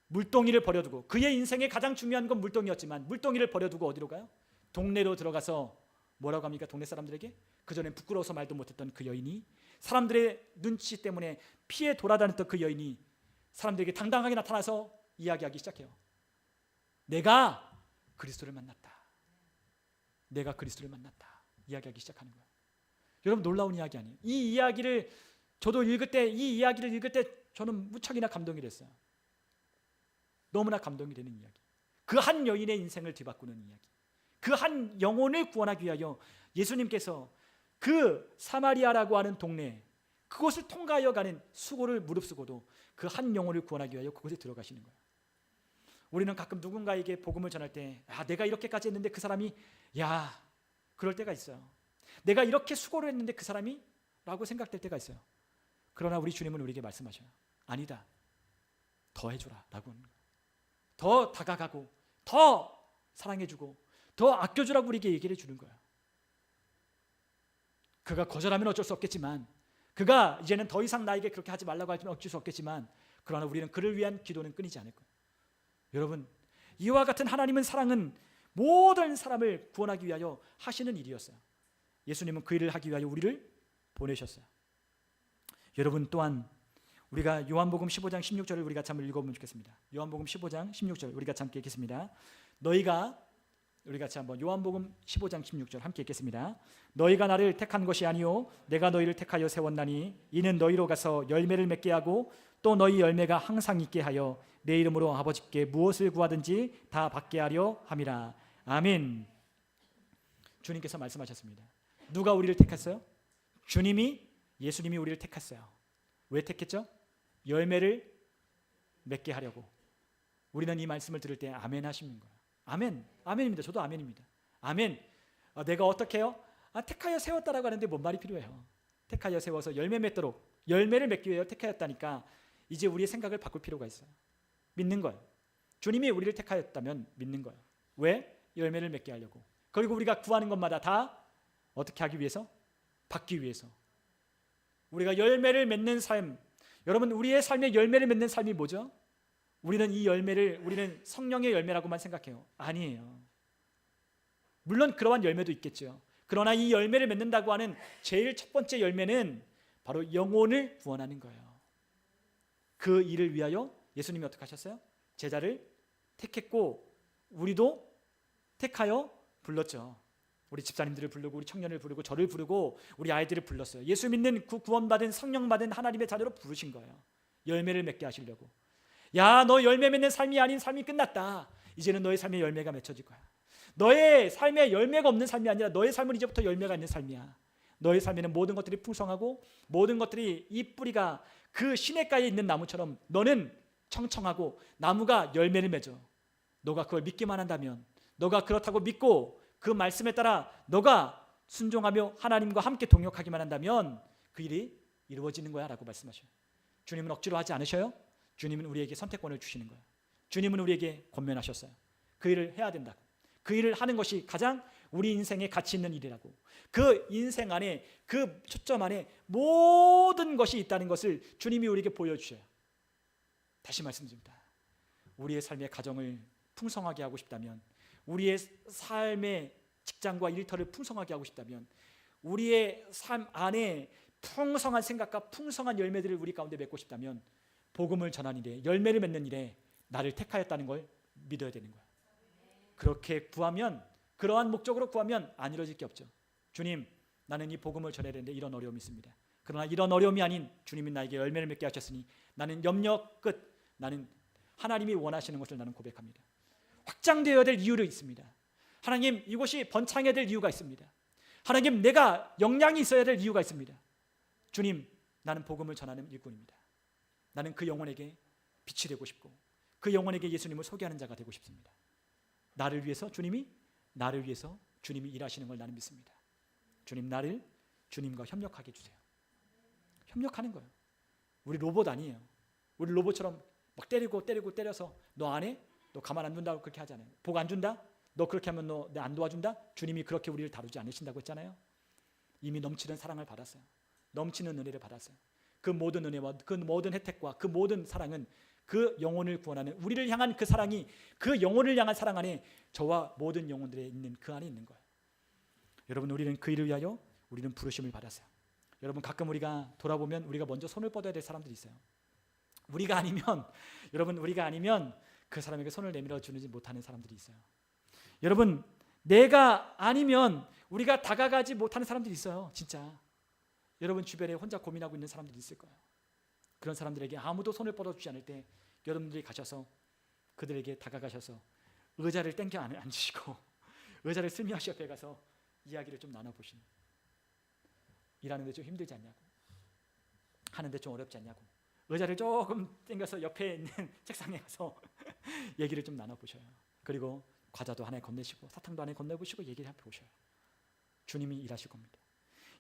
물동이를 버려두고, 그의 인생에 가장 중요한 건 물동이었지만 물동이를 버려두고 어디로 가요? 동네로 들어가서 뭐라고 합니까? 동네 사람들에게 그전엔 부끄러워서 말도 못했던 그 여인이, 사람들의 눈치 때문에 피해 돌아다녔던 그 여인이 사람들에게 당당하게 나타나서 이야기하기 시작해요. 내가 그리스도를 만났다. 내가 그리스도를 만났다. 이야기하기 시작하는 거예요. 여러분, 놀라운 이야기 아니에요? 이 이야기를 저도 읽을 때, 이 이야기를 읽을 때 저는 무척이나 감동이 됐어요. 너무나 감동이 되는 이야기. 그 한 여인의 인생을 뒤바꾸는 이야기. 그 한 영혼을 구원하기 위하여 예수님께서 그 사마리아라고 하는 동네, 그곳을 통과하여 가는 수고를 무릅쓰고도 그 한 영혼을 구원하기 위하여 그곳에 들어가시는 거예요. 우리는 가끔 누군가에게 복음을 전할 때, 내가 이렇게까지 했는데 그 사람이, 그럴 때가 있어요. 내가 이렇게 수고를 했는데 그 사람이? 라고 생각될 때가 있어요. 그러나 우리 주님은 우리에게 말씀하셔요. 아니다. 더 해주라 라고 하는 거예요. 더 다가가고 더 사랑해주고 더 아껴주라고 우리에게 얘기를 해주는 거예요. 그가 거절하면 어쩔 수 없겠지만, 그가 이제는 더 이상 나에게 그렇게 하지 말라고 하면 어쩔 수 없겠지만, 그러나 우리는 그를 위한 기도는 끊이지 않을 거예요. 여러분, 이와 같은 하나님은 사랑은 모든 사람을 구원하기 위하여 하시는 일이었어요. 예수님은 그 일을 하기 위하여 우리를 보내셨어요. 여러분, 또한 우리가 요한복음 15장 16절을 우리가 한번 읽어보면 좋겠습니다. 요한복음 15장 16절 우리가 함께 읽겠습니다. 우리 같이 한번 요한복음 15장 16절 함께 읽겠습니다. 너희가 나를 택한 것이 아니요 내가 너희를 택하여 세웠나니 이는 너희로 가서 열매를 맺게 하고 또 너희 열매가 항상 있게 하여 내 이름으로 아버지께 무엇을 구하든지 다 받게 하려 함이라. 아멘. 주님께서 말씀하셨습니다. 누가 우리를 택했어요? 예수님이 우리를 택했어요. 왜 택했죠? 열매를 맺게 하려고. 우리는 이 말씀을 들을 때 아멘 하시는 거예요. 아멘, 아멘입니다. 저도 아멘입니다. 아멘. 내가 어떻게 해요? 택하여 세웠다라고 하는데 뭔 말이 필요해요? 택하여 세워서 열매를 맺기 위해 택하였다니까 이제 우리의 생각을 바꿀 필요가 있어요. 믿는 거예요. 주님이 우리를 택하였다면 믿는 거예요. 왜? 열매를 맺게 하려고. 그리고 우리가 구하는 것마다 다 어떻게 하기 위해서? 받기 위해서. 우리가 열매를 맺는 삶, 여러분, 우리의 삶에 열매를 맺는 삶이 뭐죠? 우리는 이 열매를 우리는 성령의 열매라고만 생각해요. 아니에요. 물론 그러한 열매도 있겠죠. 그러나 이 열매를 맺는다고 하는 제일 첫 번째 열매는 바로 영혼을 구원하는 거예요. 그 일을 위하여 예수님이 어떻게 하셨어요? 제자를 택했고 우리도 택하여 불렀죠. 우리 집사님들을 부르고 우리 청년을 부르고 저를 부르고 우리 아이들을 불렀어요. 예수 믿는 구원받은 성령 받은 하나님의 자녀로 부르신 거예요. 열매를 맺게 하시려고. 너 열매 맺는 삶이 아닌 삶이 끝났다. 이제는 너의 삶에 열매가 맺혀질 거야. 너의 삶에 열매가 없는 삶이 아니라 너의 삶은 이제부터 열매가 있는 삶이야. 너의 삶에는 모든 것들이 풍성하고 모든 것들이 이 뿌리가 그 시냇가에 있는 나무처럼 너는 청청하고 나무가 열매를 맺어. 너가 그걸 믿기만 한다면, 너가 그렇다고 믿고 그 말씀에 따라 너가 순종하며 하나님과 함께 동역하기만 한다면 그 일이 이루어지는 거야 라고 말씀하셔요. 주님은 억지로 하지 않으셔요. 주님은 우리에게 선택권을 주시는 거예요. 주님은 우리에게 권면하셨어요. 그 일을 해야 된다고. 그 일을 하는 것이 가장 우리 인생에 가치 있는 일이라고. 그 인생 안에, 그 초점 안에 모든 것이 있다는 것을 주님이 우리에게 보여주셔요. 다시 말씀드립니다. 우리의 삶의 가정을 풍성하게 하고 싶다면, 우리의 삶의 직장과 일터를 풍성하게 하고 싶다면, 우리의 삶 안에 풍성한 생각과 풍성한 열매들을 우리 가운데 맺고 싶다면 복음을 전하는 일에, 열매를 맺는 일에 나를 택하였다는 걸 믿어야 되는 거야. 그렇게 구하면, 그러한 목적으로 구하면 안 이루어질 게 없죠. 주님, 나는 이 복음을 전해야 되는데 이런 어려움이 있습니다. 그러나 이런 어려움이 아닌 주님이 나에게 열매를 맺게 하셨으니 나는 염려 끝, 나는 하나님이 원하시는 것을 나는 고백합니다. 확장되어야 될 이유가 있습니다. 하나님, 이곳이 번창해야 될 이유가 있습니다. 하나님, 내가 역량이 있어야 될 이유가 있습니다. 주님, 나는 복음을 전하는 일꾼입니다. 나는 그 영혼에게 빛이 되고 싶고 그 영혼에게 예수님을 소개하는 자가 되고 싶습니다. 나를 위해서 주님이 일하시는 걸 나는 믿습니다. 주님, 나를 주님과 협력하게 해주세요. 협력하는 거예요. 우리 로봇 아니에요. 우리 로봇처럼 막 때려서 너 안 해? 너 가만 안 둔다고 그렇게 하잖아요. 복 안 준다? 너 그렇게 하면 너 내 안 도와준다? 주님이 그렇게 우리를 다루지 않으신다고 했잖아요. 이미 넘치는 사랑을 받았어요. 넘치는 은혜를 받았어요. 그 모든 은혜와 그 모든 혜택과 그 모든 사랑은 그 영혼을 구원하는, 우리를 향한 그 사랑이 그 영혼을 향한 사랑 안에 저와 모든 영혼들에 있는 그 안에 있는 거예요. 여러분, 우리는 그 일을 위하여 우리는 부르심을 받았어요. 여러분, 가끔 우리가 돌아보면 우리가 먼저 손을 뻗어야 될 사람들이 있어요. 우리가 아니면 그 사람에게 손을 내밀어 주지 못하는 사람들이 있어요. 여러분, 내가 아니면 우리가 다가가지 못하는 사람들이 있어요. 진짜. 여러분 주변에 혼자 고민하고 있는 사람들이 있을 거예요. 그런 사람들에게 아무도 손을 뻗어주지 않을 때 여러분들이 가셔서 그들에게 다가가셔서 의자를 땡겨 앉으시고 의자를 슬며시 옆에 가서 이야기를 좀 나눠보시는, 일하는데 좀 힘들지 않냐고, 하는데 좀 어렵지 않냐고, 의자를 조금 땡겨서 옆에 있는 책상에 가서 얘기를 좀 나눠보셔요. 그리고 과자도 하나 건네시고 사탕도 하나 건네보시고 얘기를 해보셔요. 주님이 일하실 겁니다.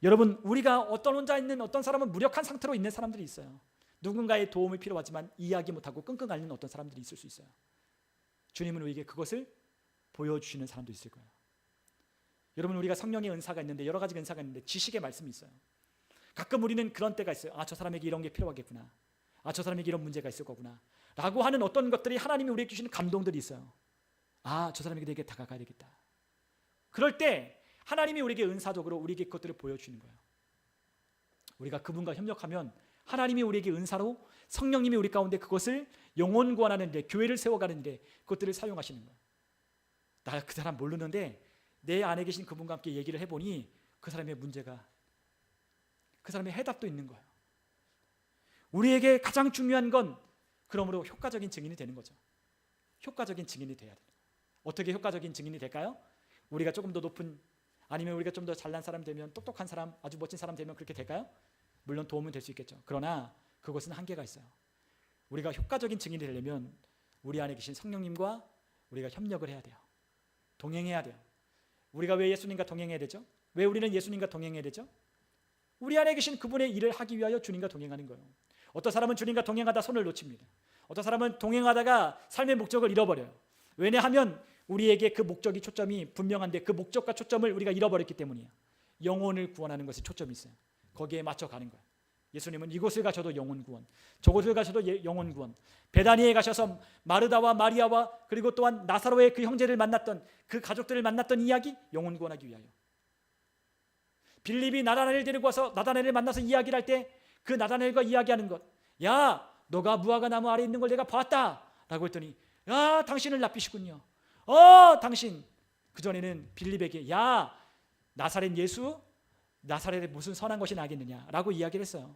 여러분, 우리가 혼자 있는 어떤 사람은 무력한 상태로 있는 사람들이 있어요. 누군가의 도움이 필요하지만 이해하기 못하고 끙끙 앓는 어떤 사람들이 있을 수 있어요. 주님은 우리에게 그것을 보여주시는 사람도 있을 거예요. 여러분, 우리가 성령의 은사가 있는데, 여러 가지 은사가 있는데 지식의 말씀이 있어요. 가끔 우리는 그런 때가 있어요. 저 사람에게 이런 게 필요하겠구나, 저 사람에게 이런 문제가 있을 거구나 라고 하는 어떤 것들이 하나님이 우리에게 주시는 감동들이 있어요. 저 사람에게 내게 다가가야 되겠다. 그럴 때 하나님이 우리에게 은사적으로 우리에게 그것들을 보여주는 거예요. 우리가 그분과 협력하면 하나님이 우리에게 은사로, 성령님이 우리 가운데 그것을 영혼 구원하는 데, 교회를 세워가는 데 그것들을 사용하시는 거예요. 나 그 사람 모르는데 내 안에 계신 그분과 함께 얘기를 해보니 그 사람의 문제가, 그 사람의 해답도 있는 거예요. 우리에게 가장 중요한 건 그러므로 효과적인 증인이 되는 거죠. 효과적인 증인이 돼야 돼요. 어떻게 효과적인 증인이 될까요? 우리가 조금 더 높은, 아니면 우리가 좀 더 잘난 사람 되면, 똑똑한 사람, 아주 멋진 사람 되면 그렇게 될까요? 물론 도움은 될 수 있겠죠. 그러나 그것은 한계가 있어요. 우리가 효과적인 증인이 되려면 우리 안에 계신 성령님과 우리가 협력을 해야 돼요. 동행해야 돼요. 우리가 왜 예수님과 동행해야 되죠? 왜 우리는 예수님과 동행해야 되죠? 우리 안에 계신 그분의 일을 하기 위하여 주님과 동행하는 거예요. 어떤 사람은 주님과 동행하다 손을 놓칩니다. 어떤 사람은 동행하다가 삶의 목적을 잃어버려요. 왜냐하면 우리에게 그 목적이, 초점이 분명한데 그 목적과 초점을 우리가 잃어버렸기 때문이에요. 영혼을 구원하는 것에 초점이 있어요. 거기에 맞춰가는 거예요. 예수님은 이곳을 가셔도 영혼 구원, 저곳을 가셔도 영혼 구원, 베다니에 가셔서 마르다와 마리아와 그리고 또한 나사로의 그 형제를 만났던, 그 가족들을 만났던 이야기, 영혼 구원하기 위하여. 빌립이 나다나엘을 데리고 와서 나다나엘을 만나서 이야기를 할 때 그 나다나엘과 이야기하는 것, 야, 너가 무화과 나무 아래 있는 걸 내가 봤다 라고 했더니, 야, 당신을 납비시군요. 당신, 그전에는 빌립에게, 야, 나사렛 예수, 나사렛에 무슨 선한 것이 나겠느냐 라고 이야기를 했어요.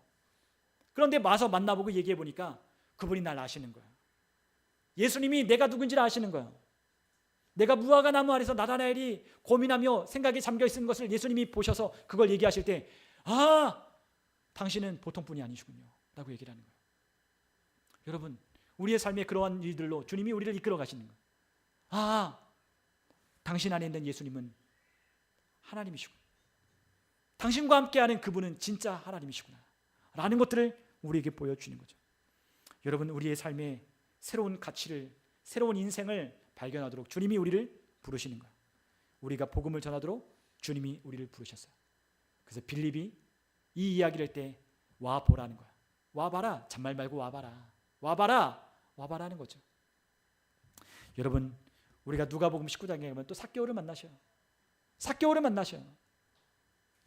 그런데 와서 만나보고 얘기해 보니까 그분이 날 아시는 거예요. 예수님이 내가 누군지를 아시는 거예요. 내가 무화과 나무 아래서 나다나엘이 고민하며 생각에 잠겨 있는 것을 예수님이 보셔서 그걸 얘기하실 때, 당신은 보통 분이 아니시군요 라고 얘기를 하는 거예요. 여러분, 우리의 삶에 그러한 일들로 주님이 우리를 이끌어 가시는 거예요. 당신 안에 있는 예수님은 하나님이시구나, 당신과 함께하는 그분은 진짜 하나님이시구나 라는 것들을 우리에게 보여주는 거죠. 여러분, 우리의 삶에 새로운 가치를, 새로운 인생을 발견하도록 주님이 우리를 부르시는 거예요. 우리가 복음을 전하도록 주님이 우리를 부르셨어요. 그래서 빌립이 이 이야기를 할 때 와보라는 거야. 와봐라, 잔말 말고 와봐라, 와봐라 하는 거죠. 여러분, 우리가 누가복음 19장에 가면 또 삭개오를 만나셔요. 삭개오를 만나셔요.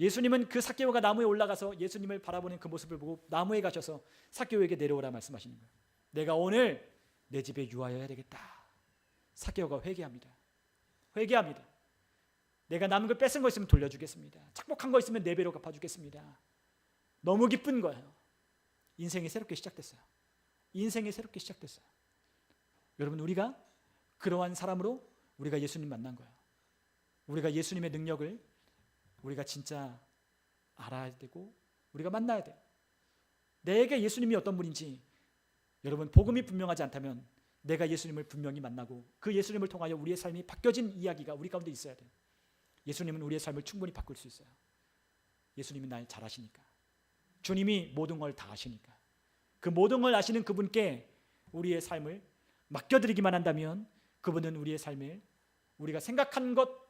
예수님은 그 삭개오가 나무에 올라가서 예수님을 바라보는 그 모습을 보고 나무에 가셔서 삭개오에게 내려오라 말씀하시는 거예요. 내가 오늘 내 집에 유하여야 되겠다. 삭개오가 회개합니다. 회개합니다. 내가 남은 걸 뺏은 거 있으면 돌려주겠습니다. 착복한 거 있으면 4배로 갚아주겠습니다. 너무 기쁜 거예요. 인생이 새롭게 시작됐어요. 인생이 새롭게 시작됐어요. 여러분, 우리가 그러한 사람으로 우리가 예수님 만난 거예요. 우리가 예수님의 능력을 우리가 진짜 알아야 되고 우리가 만나야 돼요. 내게 예수님이 어떤 분인지 여러분, 복음이 분명하지 않다면 내가 예수님을 분명히 만나고 그 예수님을 통하여 우리의 삶이 바뀌어진 이야기가 우리 가운데 있어야 돼요. 예수님은 우리의 삶을 충분히 바꿀 수 있어요. 예수님이 날 잘 아시니까. 주님이 모든 걸 다 아시니까. 그 모든 걸 아시는 그분께 우리의 삶을 맡겨드리기만 한다면 그분은 우리의 삶을 우리가 생각한 것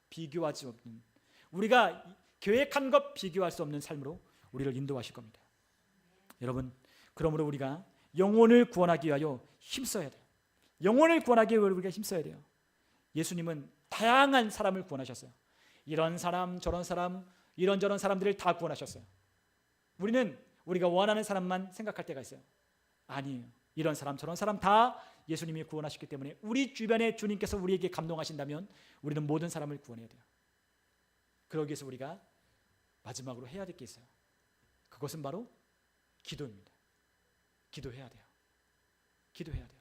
비교할 수 없는, 우리가 계획한 것 비교할 수 없는 삶으로 우리를 인도하실 겁니다. 여러분, 그러므로 우리가 영혼을 구원하기 위하여 힘써야 돼요. 영혼을 구원하기 위해 우리가 힘써야 돼요. 예수님은 다양한 사람을 구원하셨어요. 이런 사람 저런 사람 이런저런 사람들을 다 구원하셨어요. 우리는 우리가 원하는 사람만 생각할 때가 있어요. 아니에요. 이런 사람 저런 사람 다 예수님이 구원하셨기 때문에 우리 주변에 주님께서 우리에게 감동하신다면 우리는 모든 사람을 구원해야 돼요. 그러기 위해서 우리가 마지막으로 해야 될 게 있어요. 그것은 바로 기도입니다. 기도해야 돼요. 기도해야 돼요.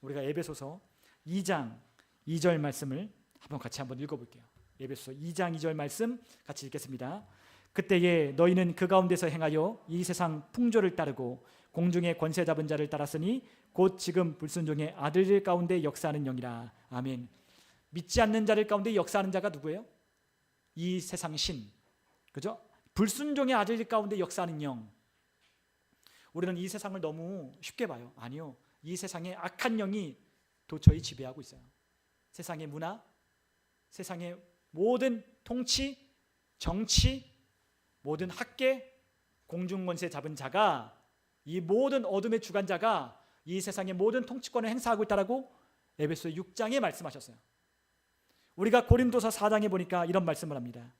우리가 에베소서 2장 2절 말씀을 같이 한번 읽어볼게요. 에베소서 2장 2절 말씀 같이 읽겠습니다. 그때에 너희는 그 가운데서 행하여 이 세상 풍조를 따르고 공중의 권세 잡은 자를 따랐으니 곧 지금 불순종의 아들들 가운데 역사하는 영이라. 아멘. 믿지 않는 자들 가운데 역사하는 자가 누구예요? 이 세상 신, 그죠? 불순종의 아들들 가운데 역사하는 영. 우리는 이 세상을 너무 쉽게 봐요. 아니요, 이 세상에 악한 영이 도처에 지배하고 있어요. 세상의 문화, 세상의 모든 통치, 정치, 모든 학계, 공중권세 잡은 자가, 이 모든 어둠의 주관자가 이 세상의 모든 통치권을 행사하고 있다라고 에베소 6장에 말씀하셨어요. 우리가 고린도서 4장에 보니까 이런 말씀을 합니다.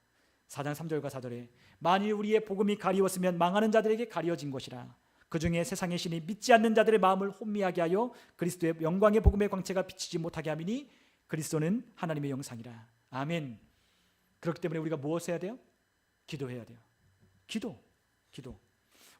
4장 3절과 4절에 만일 우리의 복음이 가리웠으면 망하는 자들에게 가리워진 것이라. 그 중에 세상의 신이 믿지 않는 자들의 마음을 혼미하게 하여 그리스도의 영광의 복음의 광채가 비치지 못하게 하미니 그리스도는 하나님의 영상이라. 아멘. 그렇기 때문에 우리가 무엇을 해야 돼요? 기도해야 돼요. 기도.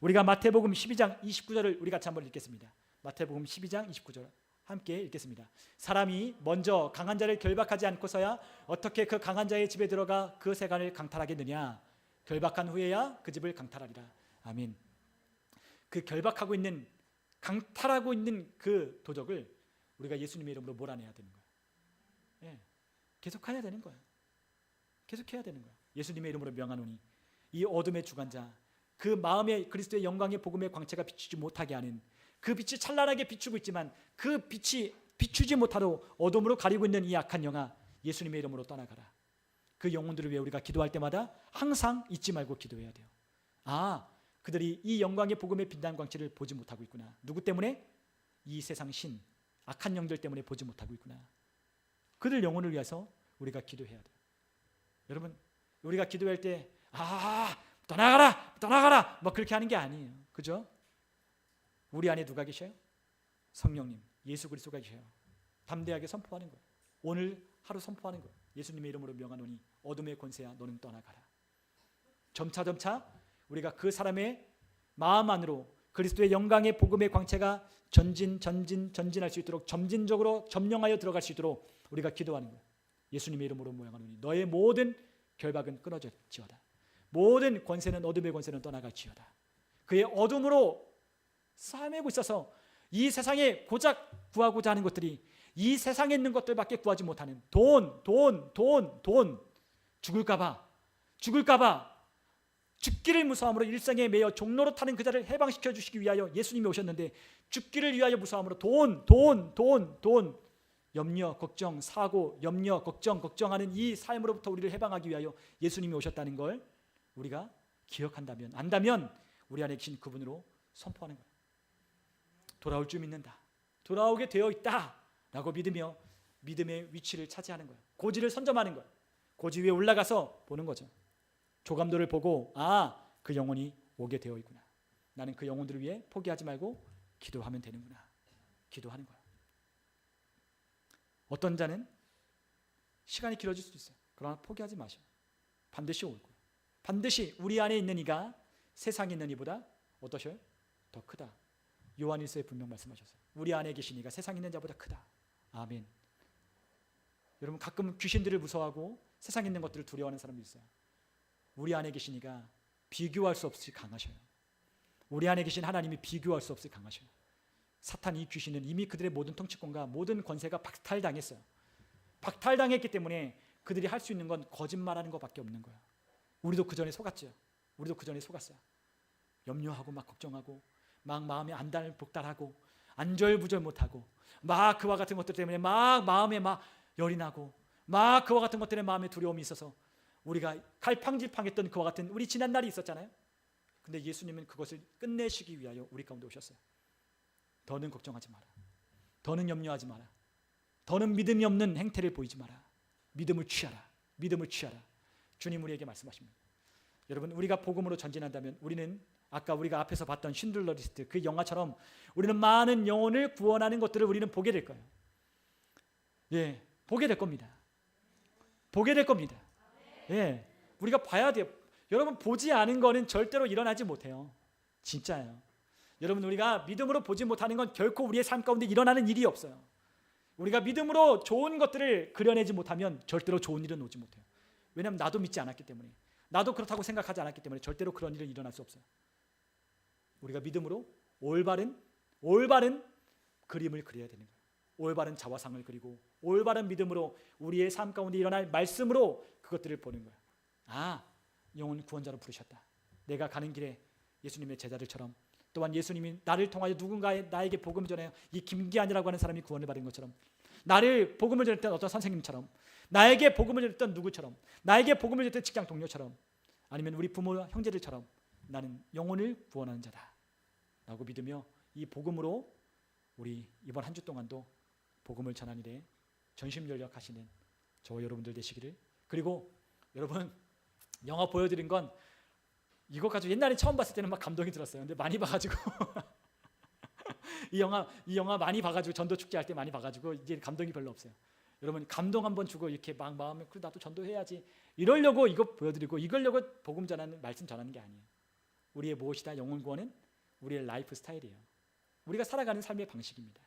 우리가 마태복음 12장 29절을 우리 같이 한번 읽겠습니다. 마태복음 12장 29절 함께 읽겠습니다. 사람이 먼저 강한 자를 결박하지 않고서야 어떻게 그 강한 자의 집에 들어가 그 세간을 강탈하겠느냐. 결박한 후에야 그 집을 강탈하리라. 아멘. 그 결박하고 있는, 강탈하고 있는 그 도적을 우리가 예수님의 이름으로 몰아내야 되는 거예요. 예, 계속해야 되는 거예요. 계속해야 되는 거예요. 예수님의 이름으로 명하노니 이 어둠의 주관자, 그 마음에 그리스도의 영광의 복음의 광채가 비추지 못하게 하는, 그 빛이 찬란하게 비추고 있지만 그 빛이 비추지 못하도록 어둠으로 가리고 있는 이 악한 영아, 예수님의 이름으로 떠나가라. 그 영혼들을 위해 우리가 기도할 때마다 항상 잊지 말고 기도해야 돼요. 아, 그들이 이 영광의 복음의 빛난 광채를 보지 못하고 있구나. 누구 때문에? 이 세상 신, 악한 영들 때문에 보지 못하고 있구나. 그들 영혼을 위해서 우리가 기도해야 돼요. 여러분, 우리가 기도할 때 떠나가라 뭐 그렇게 하는 게 아니에요. 그죠? 우리 안에 누가 계셔요? 성령님, 예수 그리스도가 계셔요. 담대하게 선포하는 거예요. 오늘 하루 선포하는 거예요. 예수님의 이름으로 명하노니 어둠의 권세야 너는 떠나가라. 점차 우리가 그 사람의 마음 안으로 그리스도의 영광의 복음의 광채가 전진할 수 있도록, 점진적으로 점령하여 들어갈 수 있도록 우리가 기도하는 거예요. 예수님의 이름으로 명하노니 너의 모든 결박은 끊어질지어다. 모든 권세는, 어둠의 권세는 떠나갈지어다. 그의 어둠으로 싸매고 있어서 이 세상에 고작 구하고자 하는 것들이 이 세상에 있는 것들밖에 구하지 못하는 돈, 죽을까봐 죽기를 무서함으로 일생에 매여 종로로 타는 그 자를 해방시켜 주시기 위하여 예수님이 오셨는데, 죽기를 위하여 무서함으로 돈, 염려, 걱정, 사고, 염려, 걱정하는 이 삶으로부터 우리를 해방하기 위하여 예수님이 오셨다는 걸 우리가 기억한다면, 안다면 우리 안에 계신 그분으로 선포하는 거예요. 돌아올 줄 믿는다. 돌아오게 되어 있다 라고 믿으며 믿음의 위치를 차지하는 거예요. 고지를 선점하는 거예요. 고지 위에 올라가서 보는 거죠. 조감도를 보고 그 영혼이 오게 되어 있구나. 나는 그 영혼들을 위해 포기하지 말고 기도하면 되는구나. 기도하는 거예요. 어떤 자는 시간이 길어질 수도 있어요. 그러나 포기하지 마셔. 반드시 올 거예요. 반드시 우리 안에 있는 이가 세상에 있는 이보다 어떠셔요? 더 크다. 요한일서에 분명 말씀하셨어요. 우리 안에 계신 이가 세상에 있는 자보다 크다. 아멘. 여러분 가끔 귀신들을 무서워하고 세상에 있는 것들을 두려워하는 사람이 있어요. 우리 안에 계신 이가 비교할 수 없이 강하셔요. 우리 안에 계신 하나님이 비교할 수 없이 강하셔요. 사탄 이 귀신은 이미 그들의 모든 통치권과 모든 권세가 박탈당했어요. 박탈당했기 때문에 그들이 할 수 있는 건 거짓말하는 것밖에 없는 거예요. 우리도 그 전에 속았죠. 우리도 그 전에 속았어요. 염려하고 막 걱정하고 막 마음에 안달복달하고 안절부절 못하고 막 그와 같은 것들 때문에 막 마음에 막 열이 나고 막 그와 같은 것들에 마음에 두려움이 있어서 우리가 갈팡질팡했던 그와 같은 우리 지난 날이 있었잖아요. 근데 예수님은 그것을 끝내시기 위하여 우리 가운데 오셨어요. 더는 걱정하지 마라. 더는 염려하지 마라. 더는 믿음이 없는 행태를 보이지 마라. 믿음을 취하라. 믿음을 취하라. 주님 우리에게 말씀하십니다. 여러분 우리가 복음으로 전진한다면 우리는 아까 우리가 앞에서 봤던 쉰들러 리스트 그 영화처럼 우리는 많은 영혼을 구원하는 것들을 우리는 보게 될 거예요. 예, 보게 될 겁니다. 보게 될 겁니다. 예, 우리가 봐야 돼요. 여러분 보지 않은 거는 절대로 일어나지 못해요. 진짜예요. 여러분 우리가 믿음으로 보지 못하는 건 결코 우리의 삶 가운데 일어나는 일이 없어요. 우리가 믿음으로 좋은 것들을 그려내지 못하면 절대로 좋은 일은 오지 못해요. 왜냐하면 나도 믿지 않았기 때문에, 나도 그렇다고 생각하지 않았기 때문에 절대로 그런 일은 일어날 수 없어요. 우리가 믿음으로 올바른 그림을 그려야 되는 거예요. 올바른 자화상을 그리고 올바른 믿음으로 우리의 삶 가운데 일어날 말씀으로 그것들을 보는 거예요. 아, 영혼 구원자로 부르셨다. 내가 가는 길에 예수님의 제자들처럼 또한 예수님이 나를 통하여 나에게 복음을 전해요. 이 김기환이라고 하는 사람이 구원을 받은 것처럼 나를 복음을 전했던 어떤 선생님처럼 나에게 복음을 전했던 누구처럼 나에게 복음을 전했던 직장 동료처럼 아니면 우리 부모 형제들처럼 나는 영혼을 구원하는 자다 라고 믿으며 이 복음으로 우리 이번 한 주 동안도 복음을 전하는 일에 전심전력하시는 저와 여러분들 되시기를. 그리고 여러분 영화 보여드린 건 이거 가지고 옛날에 처음 봤을 때는 막 감동이 들었어요. 근데 많이 봐가지고 이 영화 많이 봐가지고 전도 축제 할 때 많이 봐가지고 이제 감동이 별로 없어요. 여러분 감동 한번 주고 이렇게 막 마음에 그래 나도 전도해야지 이러려고 이거 보여드리고 이걸려고 복음 전하는 말씀 전하는 게 아니에요. 우리의 무엇이다 영혼 구원은 우리의 라이프 스타일이에요. 우리가 살아가는 삶의 방식입니다.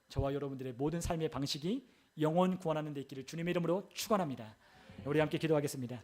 저와 여러분들의 모든 삶의 방식이 영혼 구원하는 데 있기를 주님의 이름으로 축원합니다. 우리 함께 기도하겠습니다.